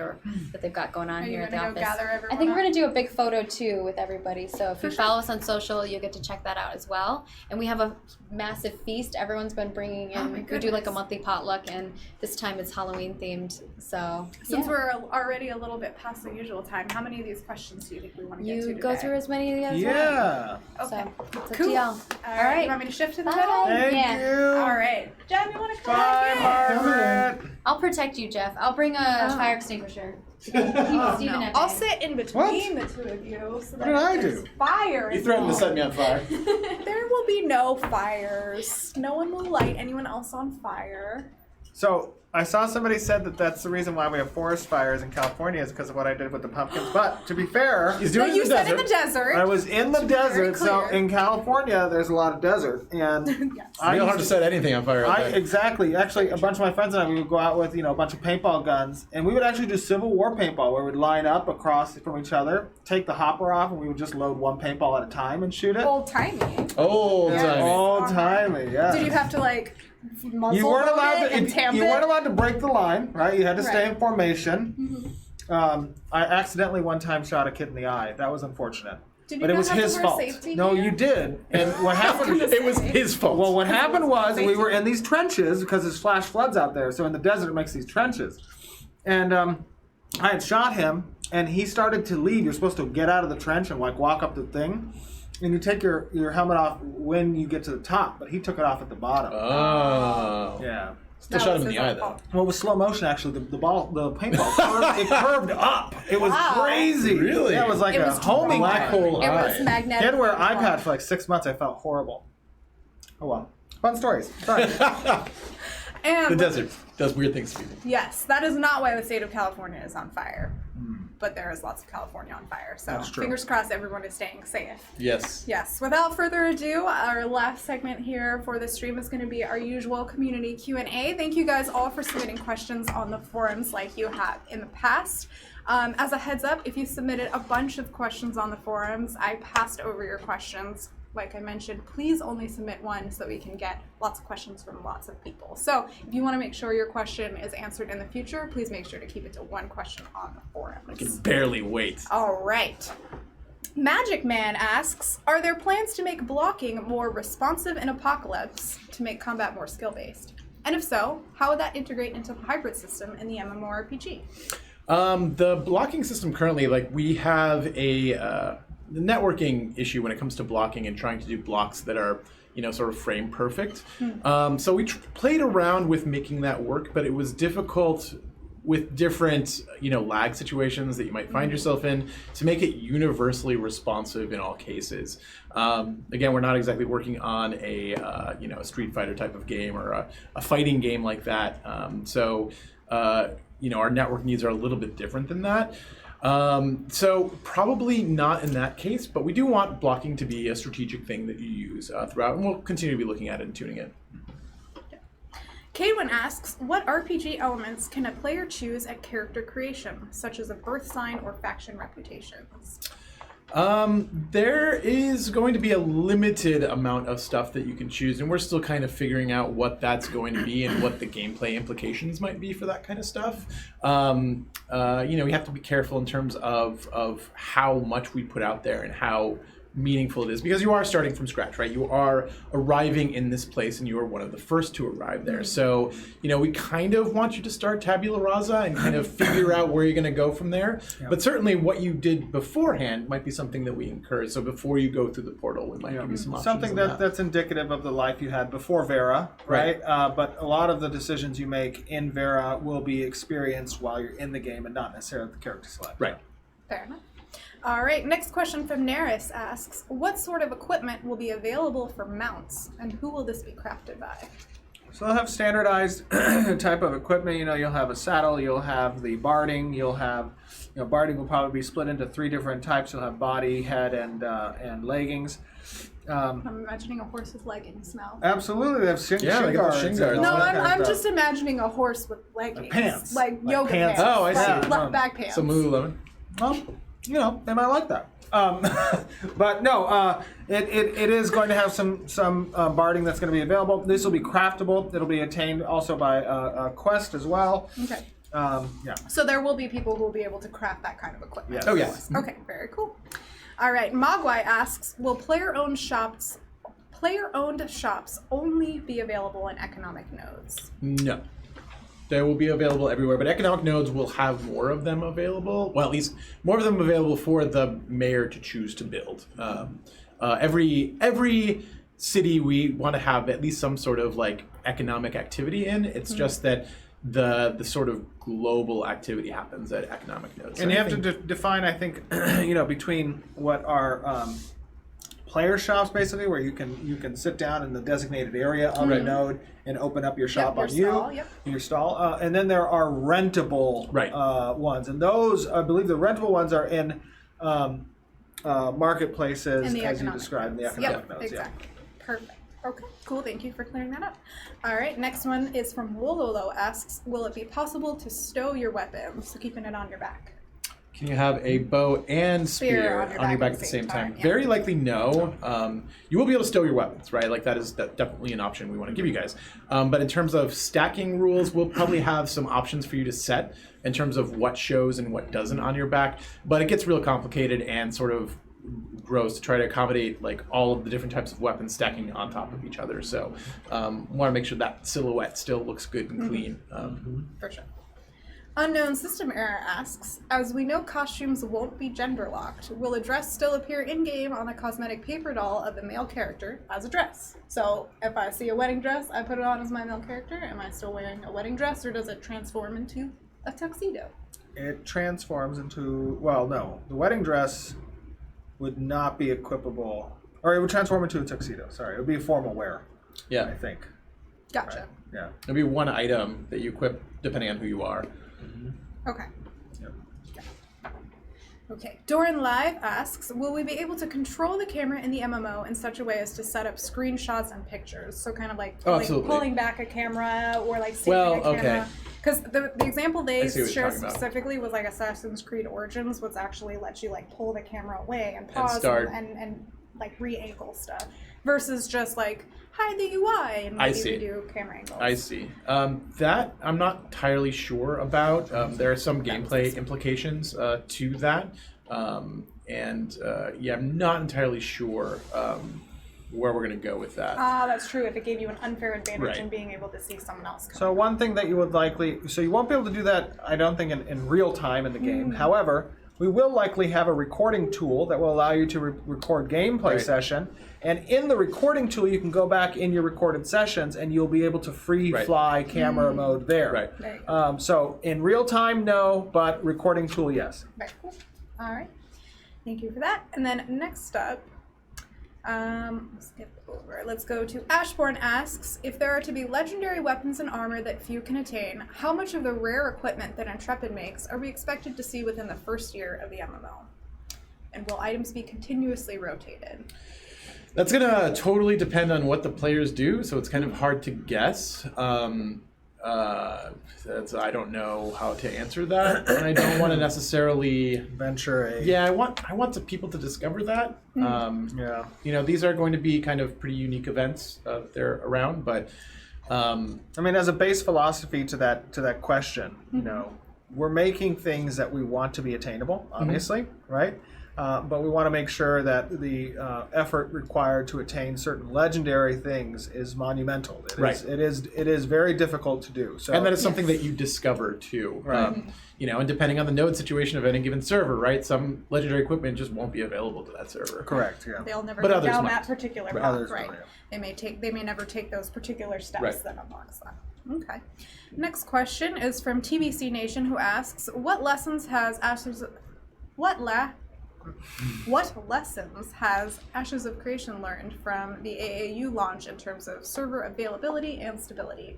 A: they've got going on
G: Are you
A: here at the
G: gonna
A: office.
G: go gather everyone
A: I think we're
G: up?
A: gonna do a big photo too with everybody. So if
G: For
A: you
G: sure.
A: follow us on social, you'll get to check that out as well. And we have a massive feast. Everyone's been bringing in.
G: Oh my
A: we do like a
G: goodness.
A: monthly potluck, and this time it's Halloween themed. So
G: Since
A: yeah.
G: we're already a little bit past the usual time, how many of these questions do you think we want to get to
A: You
G: today?
A: go through as many as you want.
B: Yeah.
G: Okay.
A: So it's up
G: Cool.
A: to y'all.
G: All
A: All
G: right.
A: right.
G: You want me to shift to the
A: Bye.
G: middle?
B: Thank
A: Yeah.
B: you.
G: All right. Jen, you want to come
B: Bye,
G: back in?
B: Margaret.
A: I'll protect you, Jeff. I'll bring a fire extinguisher. Keep Steven at
G: I'll
A: bay.
G: sit in between the two of you so that
B: What did I
G: there's
B: do?
G: fire.
C: You threatened to set me on fire.
G: There will be no fires. No one will light anyone else on fire.
B: So I saw somebody said that that's the reason why we have forest fires in California is because of what I did with the pumpkins. But to be fair,
C: He's
G: No,
C: doing it
G: you
C: in the
G: said
C: desert.
G: in the desert.
B: I was in the
G: To be very
B: desert. So
G: clear.
B: in California, there's a lot of desert, and
G: Yes.
B: I
C: You don't have to
B: used
C: set anything on fire.
B: exactly. Actually, a bunch of my friends and I, we would go out with a bunch of paintball guns, and we would actually do Civil War paintball, where we'd line up across from each other, take the hopper off, and we would just load one paintball at a time and shoot it.
G: Old timey.
C: Old
G: Yeah.
C: time.
B: Old timey, yeah.
G: Did you have to like muzzle
B: You weren't
G: load
B: allowed
G: it
B: to.
G: and tamp
B: You
G: it?
B: weren't allowed to break the line, right? You had to stay
G: Right.
B: in formation. I accidentally one time shot a kid in the eye. That was unfortunate.
G: Did you
B: But it
G: not
B: was
G: have to
B: his
G: wear
B: fault.
G: safety
B: No,
G: gear?
B: you did. And what happened?
C: It was his fault.
B: Well, what happened was we
G: safety
B: were in these trenches because there's flash floods out there. So in the desert, it makes these trenches. And I had shot him, and he started to leave. You're supposed to get out of the trench and like walk up the thing, and you take your helmet off when you get to the top, but he took it off at the bottom.
C: Oh.
B: Yeah.
C: Still
G: That
C: shot
G: was
C: him in
G: his
C: the eye
G: own
C: though.
G: fault.
B: Well, with slow motion, actually, the paintball, it curved up. It was crazy.
C: Really?
B: Yeah, it was like
A: It
B: a
A: was
B: homing
C: black
B: thing.
C: hole
A: It
C: eye.
A: was magnetic.
B: He had to wear an iPad for like 6 months. I felt horrible. Oh well. Fun stories. Sorry.
G: And
C: The desert does weird things to people.
G: yes, that is not why the state of California is on fire. But there is lots of California on fire. So
B: That's true.
G: fingers crossed everyone is staying safe.
C: Yes.
G: Yes, without further ado, our last segment here for the stream is going to be our usual community Q&A. Thank you guys all for submitting questions on the forums like you have in the past. As a heads up, if you submitted a bunch of questions on the forums, I passed over your questions. Like I mentioned, please only submit one so we can get lots of questions from lots of people. So if you want to make sure your question is answered in the future, please make sure to keep it to one question on the forums.
C: I can barely wait.
G: All right. Magic Man asks, are there plans to make blocking more responsive in Apocalypse to make combat more skill-based? And if so, how would that integrate into the hybrid system in the MMORPG?
C: The blocking system currently, like we have a networking issue when it comes to blocking and trying to do blocks that are, sort of frame perfect. So we played around with making that work, but it was difficult with different, lag situations that you might find yourself in to make it universally responsive in all cases. Again, we're not exactly working on a Street Fighter type of game or a fighting game like that. So our network needs are a little bit different than that. So probably not in that case, but we do want blocking to be a strategic thing that you use throughout, and we'll continue to be looking at it and tuning it.
G: Kaywin asks, what RPG elements can a player choose at character creation, such as a birth sign or faction reputations?
C: There is going to be a limited amount of stuff that you can choose, and we're still kind of figuring out what that's going to be and what the gameplay implications might be for that kind of stuff. We have to be careful in terms of how much we put out there and how meaningful it is, because you are starting from scratch, right? You are arriving in this place and you are one of the first to arrive there. So, we kind of want you to start tabula rasa and kind of figure out where you're going to go from there. Yeah. But certainly what you did beforehand might be something that we encourage. So before you go through the portal, we might give you some options.
B: Something that's indicative of the life you had before Vera, right? But a lot of the decisions you make in Vera will be experienced while you're in the game and not necessarily the character select.
C: Right.
G: Fair enough. All right, next question from Neris asks, what sort of equipment will be available for mounts, and who will this be crafted by?
B: So they'll have standardized type of equipment. You'll have a saddle, you'll have the barding, you'll have, barding will probably be split into 3 different types. You'll have body, head, and leggings.
G: I'm imagining a horse with leggings now.
B: Absolutely, they have shin guards.
C: Shin guards.
G: No, I'm just imagining a horse with leggings.
B: Pants.
G: Like yoga pants.
C: Oh, I see.
G: Left back pants.
C: Some Lululemon.
B: Well, they might like that. But no, it is going to have some barding that's going to be available. This will be craftable. It'll be attained also by a quest as well.
G: Okay.
B: Yeah.
G: So there will be people who will be able to craft that kind of equipment.
B: Yeah.
C: Oh, yes.
G: Okay, very cool. All right, Mogwai asks, will player-owned shops only be available in economic nodes?
C: No. They will be available everywhere, but economic nodes will have more of them available. Well, at least more of them available for the mayor to choose to build. Every city we want to have at least some sort of like economic activity in. It's just that the sort of global activity happens at economic nodes.
B: And you have to define, I think, between what are player shops, basically, where you can sit down in the designated area on the node and open up your shop on your stall. And then there are rentable ones, and those, I believe, the rentable ones are in marketplaces, as you described in the economic nodes.
G: Exactly. Perfect. Okay, cool. Thank you for clearing that up. All right, next one is from Wololo asks, will it be possible to stow your weapons, so keeping it on your back?
C: Can you have a bow and spear on your back at the same time?
G: Yeah.
C: Very likely no. You will be able to stow your weapons, right? Like that is definitely an option we want to give you guys. But in terms of stacking rules, we'll probably have some options for you to set in terms of what shows and what doesn't on your back. But it gets real complicated and sort of gross to try to accommodate like all of the different types of weapons stacking on top of each other. So want to make sure that silhouette still looks good and clean.
G: For sure. Unknown System Error asks, as we know costumes won't be gender locked, will a dress still appear in-game on the cosmetic paper doll of the male character as a dress? So if I see a wedding dress, I put it on as my male character. Am I still wearing a wedding dress, or does it transform into a tuxedo?
B: It transforms into, well, no. The wedding dress would not be equipable, or it would transform into a tuxedo. Sorry, it would be formal wear,
C: Yeah.
B: I think.
G: Gotcha.
B: Right. Yeah.
C: It'll be one item that you equip depending on who you are.
G: Okay.
B: Yep.
G: Okay. Doran Live asks, will we be able to control the camera in the MMO in such a way as to set up screenshots and pictures? So kind of like,
C: absolutely.
G: pulling back a camera or like saving
C: Well,
G: a camera.
C: okay.
G: Because the example they
C: I see what you're
G: shared
C: talking about.
G: specifically was like Assassin's Creed Origins, which actually lets you like pull the camera away and pause
C: start.
G: and like re-angle stuff versus just like hide the UI and
C: I
G: maybe
C: see.
G: redo camera angles.
C: I see. That I'm not entirely sure about. There are some gameplay implications to that. Yeah, I'm not entirely sure where we're going to go with that.
G: That's true. If it gave you an unfair advantage
C: Right.
G: in being able to see someone else come.
B: So one thing that you would likely, so you won't be able to do that, I don't think, in real time in the game. However, we will likely have a recording tool that will allow you to record gameplay
C: Right.
B: session. And in the recording tool, you can go back in your recorded sessions and you'll be able to free fly camera mode there.
C: Right.
G: Very cool.
B: So in real time, no, but recording tool, yes.
G: Very cool. All right. Thank you for that. And then next up, skip over. Let's go to Ashbourne asks, if there are to be legendary weapons and armor that few can attain, how much of the rare equipment that Intrepid makes are we expected to see within the first year of the MMO? And will items be continuously rotated?
C: That's going to totally depend on what the players do, so it's kind of hard to guess. I don't know how to answer that, and I don't want to necessarily
B: Venture a...
C: Yeah, I want the people to discover that.
B: Yeah.
C: You know, these are going to be kind of pretty unique events that they're around, but
B: I mean, as a base philosophy to that question, you know, we're making things that we want to be attainable, obviously, right? But we want to make sure that the effort required to attain certain legendary things is monumental. It is very difficult to do. So,
C: and that is something that you discover too.
B: Right.
C: You know, and depending on the node situation of any given server, right? Some legendary equipment just won't be available to that server.
B: correct. Yeah.
G: They'll never
C: But
G: go
C: others
G: down
C: might.
G: that particular
C: Right.
G: path,
B: Others
G: right?
B: will, yeah.
G: They may never take those particular steps
C: Right.
G: that unlocks that. Okay. Next question is from TBC Nation, who asks, what lessons has Ashes of Creation learned from the AAU launch in terms of server availability and stability?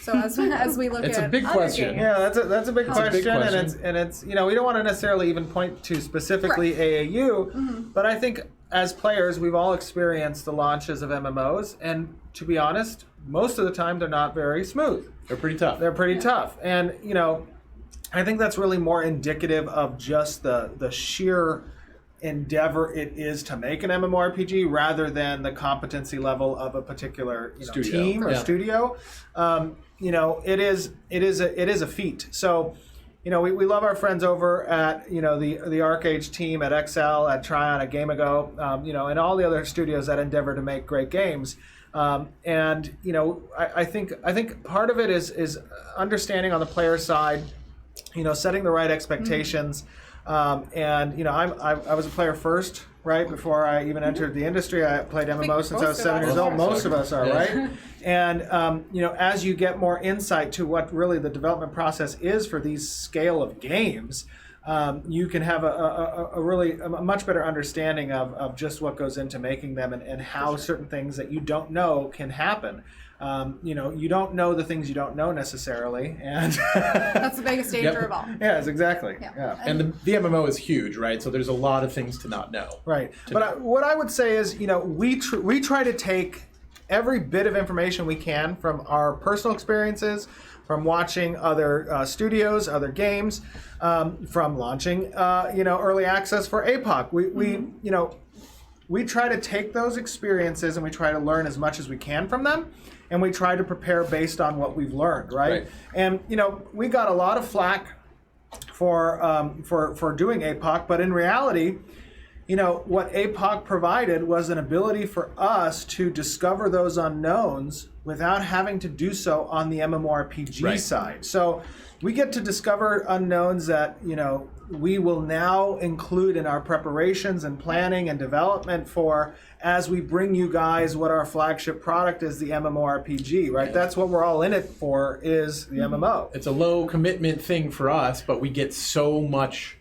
G: So as we look
C: It's
G: at
C: a big
G: other
C: question.
G: games-
B: Yeah, that's a big
C: That's a
B: question,
C: big question.
B: and it's you know, we don't want to necessarily even point to specifically AAU, but I think as players we've all experienced the launches of MMOs, and to be honest, most of the time they're not very smooth.
C: They're pretty tough.
B: They're pretty tough, and you know, I think that's really more indicative of just the sheer endeavor it is to make an MMORPG rather than the competency level of a particular
C: Studio.
B: team or
C: Yeah.
B: studio. You know, it is a feat. So, you know, we love our friends over at the ArcAge team at XL, at Tryon, at GameAgo, you know, and all the other studios that endeavor to make great games. And you know, I think part of it is understanding on the player side, you know, setting the right expectations. And you know, I was a player first, right? Before I even entered the industry, I played MMO since I was 7 years old. Most of us are,
C: Yeah.
B: right? And you know, as you get more insight to what really the development process is for these scale of games, you can have a much better understanding of just what goes into making them and how certain things that you don't know can happen. You know, you don't know the things you don't know necessarily, and
G: That's the biggest danger
C: Yep.
G: of all.
B: yes, exactly.
G: Yeah.
B: Yeah.
C: And the MMO is huge, right? So there's a lot of things to not know.
B: Right. But what I would say is, you know, we try to take every bit of information we can from our personal experiences, from watching other studios, other games, from launching, you know, early access for APOC. You know, we try to take those experiences and we try to learn as much as we can from them. And we try to prepare based on what we've learned, right? And you know, we got a lot of flack for doing APOC, but in reality, you know, what APOC provided was an ability for us to discover those unknowns without having to do so on the MMORPG
C: Right.
B: side. So we get to discover unknowns that, we will now include in our preparations and planning and development for as we bring you guys what our flagship product is, the MMORPG, right? That's what we're all in it for, is the MMO.
C: It's a low commitment thing for us, but we get so much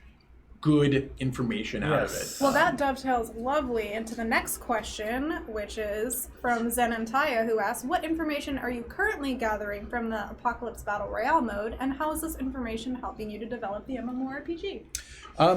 C: good information out of it.
G: Well, that dovetails lovely into the next question, which is from Zen and Taya, who asks, what information are you currently gathering from the Apocalypse Battle Royale mode, and how is this information helping you to develop the MMORPG?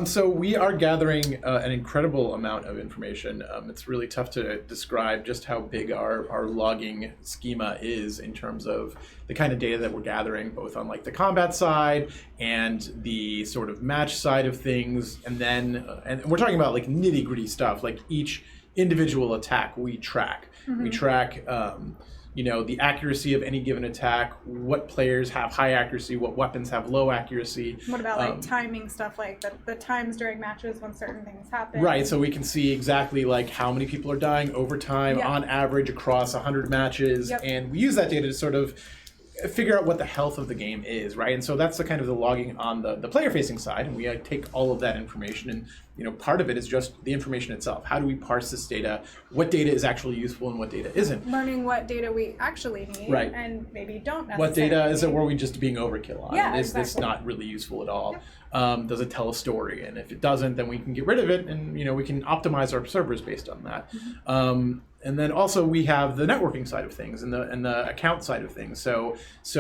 C: So we are gathering an incredible amount of information. It's really tough to describe just how big our logging schema is in terms of the kind of data that we're gathering, both on like the combat side and the sort of match side of things. And then, and we're talking about like nitty gritty stuff, like each individual attack we track. We track, the accuracy of any given attack, what players have high accuracy, what weapons have low accuracy.
G: What about like timing stuff, like the times during matches when certain things happen?
C: Right, so we can see exactly like how many people are dying over time on average across 100 matches, and we use that data to sort of figure out what the health of the game is, right? And so that's the kind of the logging on the player-facing side, and we take all of that information, and part of it is just the information itself. How do we parse this data? What data is actually useful and what data isn't?
G: Learning what data we actually need,
C: right,
G: and maybe don't necessarily.
C: What data is it where we just being overkill on?
G: Yeah,
C: Is this not really useful at all? Does it tell a story? And if it doesn't, then we can get rid of it, and we can optimize our servers based on that. And then also we have the networking side of things and the account side of things. So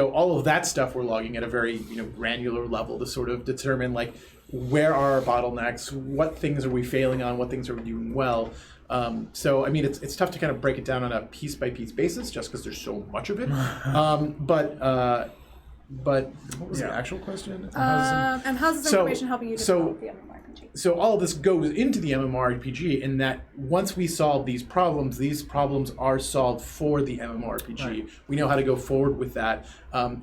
C: all of that stuff we're logging at a very granular level to sort of determine like where are our bottlenecks, what things are we failing on, what things are we doing well. So I mean it's tough to kind of break it down on a piece by piece basis just because there's so much of it. But what was the actual question?
G: And how's this information helping you develop the MMORPG?
C: So all of this goes into the MMORPG in that once we solve these problems are solved for the MMORPG. Right. We know how to go forward with that.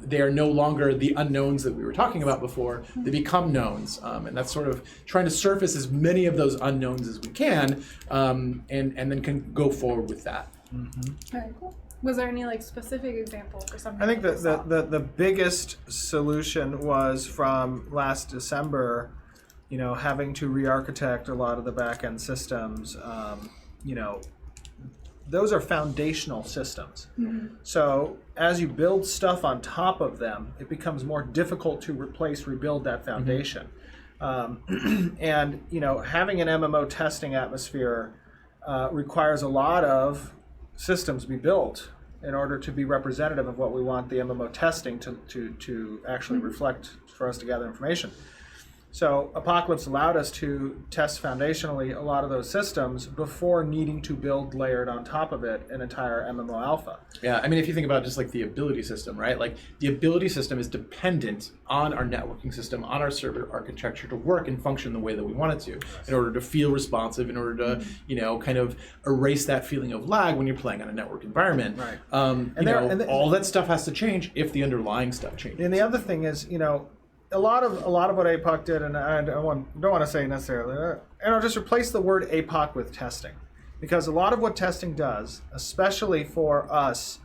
C: They are no longer the unknowns that we were talking about before. They become knowns. And that's sort of trying to surface as many of those unknowns as we can, and then can go forward with that.
G: Very cool. Was there any like specific example for something?
B: I think the biggest solution was from last December, having to re-architect a lot of the back-end systems. Those are foundational systems. So as you build stuff on top of them, it becomes more difficult to rebuild that foundation. And having an MMO testing atmosphere requires a lot of systems be built in order to be representative of what we want the MMO testing to actually reflect for us to gather information. So Apocalypse allowed us to test foundationally a lot of those systems before needing to build layered on top of it an entire MMO alpha.
C: Yeah, I mean, if you think about just like the ability system, right? Like the ability system is dependent on our networking system, on our server architecture to work and function the way that we want it to, in order to feel responsive, in order to, kind of erase that feeling of lag when you're playing on a network environment.
B: Right.
C: All that stuff has to change if the underlying stuff changes.
B: And the other thing is, a lot of what APOC did, and I don't want to say necessarily, and I'll just replace the word APOC with testing, because a lot of what testing does, especially for us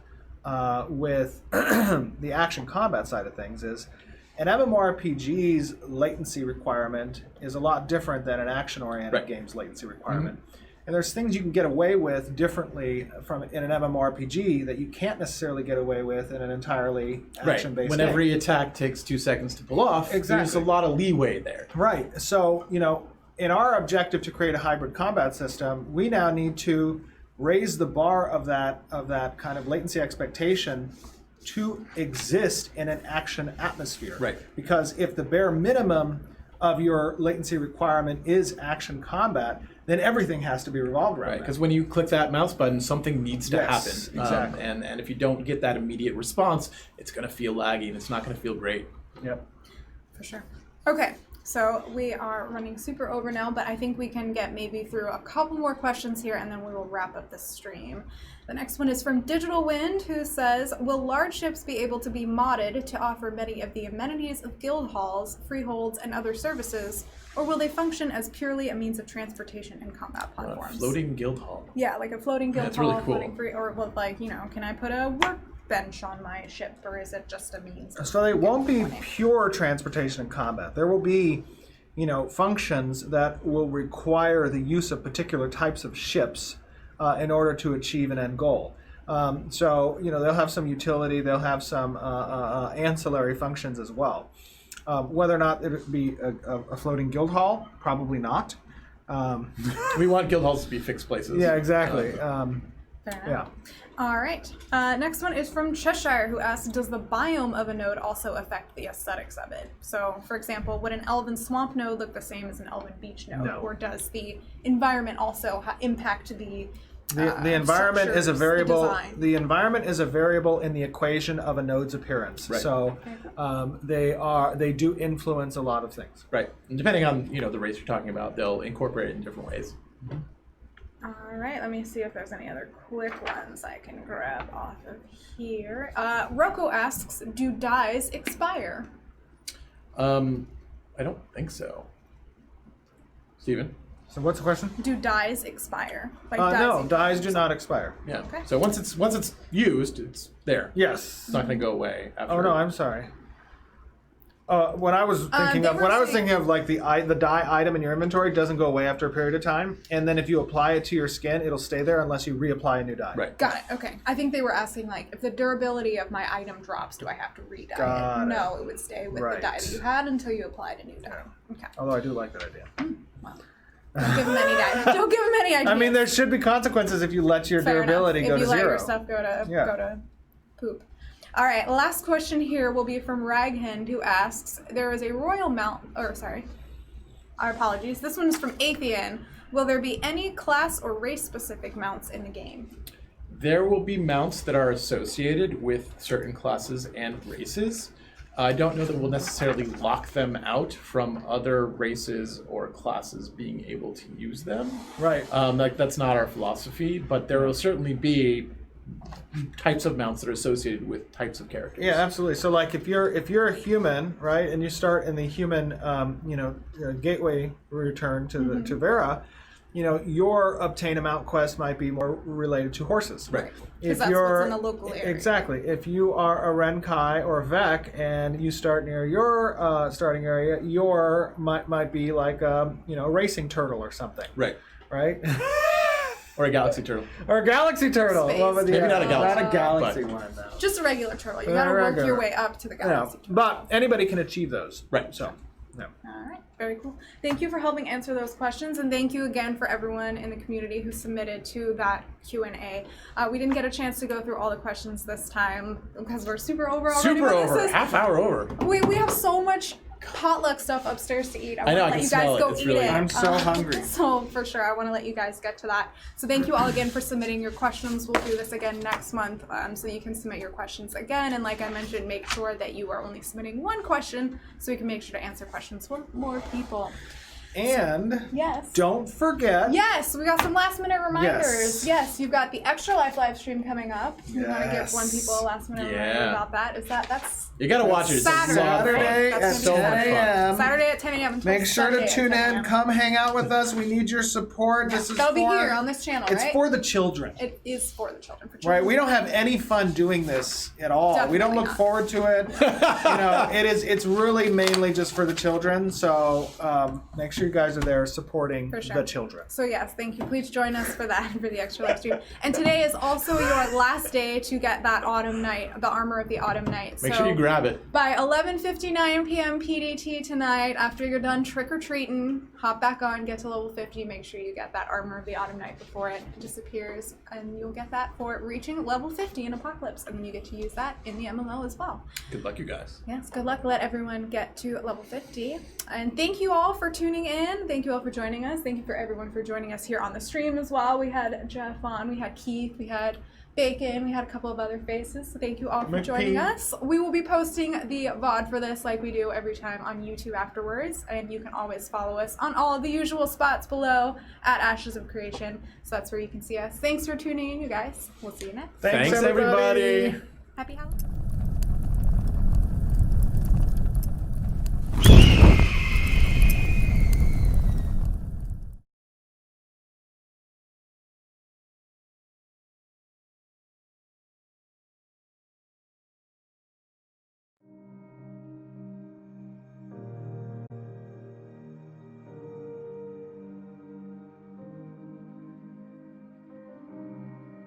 B: with the action combat side of things, is an MMORPG's latency requirement is a lot different than an action-oriented game's latency requirement. And there's things you can get away with differently in an MMORPG that you can't necessarily get away with in an entirely action-based
C: When
B: game.
C: every attack takes 2 seconds to pull off, there's a lot of leeway there.
B: Right. So, in our objective to create a hybrid combat system, we now need to raise the bar of that kind of latency expectation to exist in an action atmosphere.
C: Right.
B: Because if the bare minimum of your latency requirement is action combat, then everything has to be revolved around
C: Right, because when you click that mouse button, something needs to happen.
B: Exactly.
C: And if you don't get that immediate response, it's going to feel laggy and it's not going to feel great.
B: Yep.
G: For sure. Okay, So we are running super over now, but I think we can get maybe through a couple more questions here and then we will wrap up the stream. The next one is from Digital Wind, who says, will large ships be able to be modded to offer many of the amenities of guild halls, freeholds, and other services, or will they function as purely a means of transportation and combat platforms?
C: Floating guild hall.
G: Yeah, like a floating guild
C: That's
G: hall,
C: really cool.
G: floating free, or well, like, you know, can I put a workbench on my ship, or is it just a means?
B: So they won't be
G: Morning.
B: pure transportation and combat. There will be, functions that will require the use of particular types of ships in order to achieve an end goal. So they'll have some utility. They'll have some ancillary functions as well. Whether or not it would be a floating guild hall, probably not.
C: We want guild halls to be fixed places.
B: Yeah, exactly.
G: Fair enough.
B: Yeah.
G: All right. Next one is from Cheshire, who asks, does the biome of a node also affect the aesthetics of it? So, for example, would an elven swamp node look the same as an elven beach node?
B: No.
G: Or does the environment also impact the
B: The environment is a
G: structures,
B: variable.
G: the design?
B: The environment is a variable in the equation of a node's appearance.
C: Right.
B: So they do influence a lot of things.
C: Right. And depending on the race you're talking about, they'll incorporate it in different ways.
G: All right, let me see if there's any other quick ones I can grab off of here. Rocco asks, do dyes expire?
C: I don't think so. Steven?
B: So what's the question?
G: Do dyes expire? Like
B: No,
G: dyes
B: dyes do not expire.
C: Yeah.
G: Okay.
C: So once it's used, it's there.
B: Yes.
C: It's not going to go away after.
B: Oh no, I'm sorry. What I was thinking
G: they
B: of,
G: were
B: when I was
G: saying-
B: thinking of like the dye item in your inventory doesn't go away after a period of time, and then if you apply it to your skin, it'll stay there unless you reapply a new dye.
C: Right.
G: Got it. Okay. I think they were asking like, if the durability of my item drops, do I have to re-dye
B: Got
G: it?
B: it.
G: No, it would stay with the
B: Right.
G: dye that you had until you applied a new dye. Okay.
B: Although I do like that idea.
G: Don't give them any dye. Don't give them any ideas.
B: I mean, there should be consequences if you let your
G: Fair
B: durability
G: enough.
B: go
G: if
B: to
G: you let
B: zero.
G: your stuff go to
B: Yeah.
G: go to poop. All right, last question here will be from Raghind, who asks, there is a royal mount, or sorry, our apologies. This one is from Athean. Will there be any class or race specific mounts in the game?
C: There will be mounts that are associated with certain classes and races. I don't know that we'll necessarily lock them out from other races or classes being able to use them.
B: Right.
C: That's not our philosophy, but there will certainly be types of mounts that are associated with types of characters.
B: Yeah, absolutely. So, like, if you're a human, right, and you start in the human, gateway return to to Vera, your obtain a mount quest might be more related to horses.
C: Right.
G: Because that's what's in the local area.
B: Exactly. If you are a Renkai or a Vec and you start near your starting area, your might be like a racing turtle or something.
C: Right.
B: Right.
C: Or a galaxy turtle.
B: Or a galaxy turtle.
G: Space.
B: What would
C: Maybe not a galaxy.
B: Not a galaxy
C: but-
B: one though.
G: Just a regular turtle. You
B: Yeah,
G: gotta work
B: regular.
G: your way up to the galaxy.
B: But anybody can achieve those.
C: Right.
B: So. Yeah.
G: All right, very cool. Thank you for helping answer those questions, and thank you again for everyone in the community who submitted to that Q&A. We didn't get a chance to go through all the questions this time because we're super over already.
C: Super
G: but
C: over.
G: this is-
C: Half hour over.
G: We have so much potluck stuff upstairs to eat.
C: I know,
G: wanna
C: I
G: let
C: can
G: you
C: smell
G: guys
C: it.
G: go
C: It's
G: eat
C: really
G: it.
C: good.
B: I'm so hungry.
G: So for sure, I want to let you guys get to that. So thank you all again for submitting your questions. We'll do this again next month, so you can submit your questions again. And like I mentioned, make sure that you are only submitting one question, so we can make sure to answer questions for more people.
B: And
G: Yes.
B: don't forget.
G: Yes, we got some last minute reminders. Yes, you've got the Extra Life live stream coming up. You want to give one people a last minute reminder
C: Yeah.
G: about that? That's
C: You gotta watch it. It's
G: Saturday.
C: a lot of fun.
B: Saturday
G: That's
B: at
G: gonna be
B: 10
G: Saturday.
B: a.m.
G: Saturday at 10 a.m. until
B: Make sure
G: Sunday
B: to
G: at
B: tune
G: 10
B: in.
G: a.m.
B: Come hang out with us. We need your support. This is
G: That'll be
B: for,
G: here on this channel,
B: It's
G: right?
B: for the children.
G: It is for the children. For
B: Right,
G: children.
B: we don't have any fun doing this at all. We don't
G: Definitely
B: look
G: not.
B: forward to it. It's really mainly just for the children. So make sure you guys are there supporting
G: For sure.
B: the children.
G: So yes, thank you. Please join us for that, for the Extra Live stream. And today is also your last day to get that Autumn Night, the armor of the Autumn Night.
C: Make
G: so
C: sure you grab it.
G: by 11:59 p.m. PDT tonight, after you're done trick or treating, hop back on, get to level 50. Make sure you get that armor of the Autumn Night before it disappears, and you'll get that for reaching level 50 in Apocalypse, and then you get to use that in the MMO as well.
C: Good luck, you guys.
G: Yes, good luck. Let everyone get to level 50. And thank you all for tuning in. Thank you all for joining us. Thank you for everyone for joining us here on the stream as well. We had Jeff on, we had Keith, we had Bacon. We had a couple of other faces, so thank you all for
B: McP.
G: joining us. We will be posting the VOD for this like we do every time on YouTube afterwards, and you can always follow us on all of the usual spots below at Ashes of Creation, so that's where you can see us. Thanks for tuning in, you guys. We'll see you next.
B: Thanks
C: Thanks everybody.
G: Happy Halloween.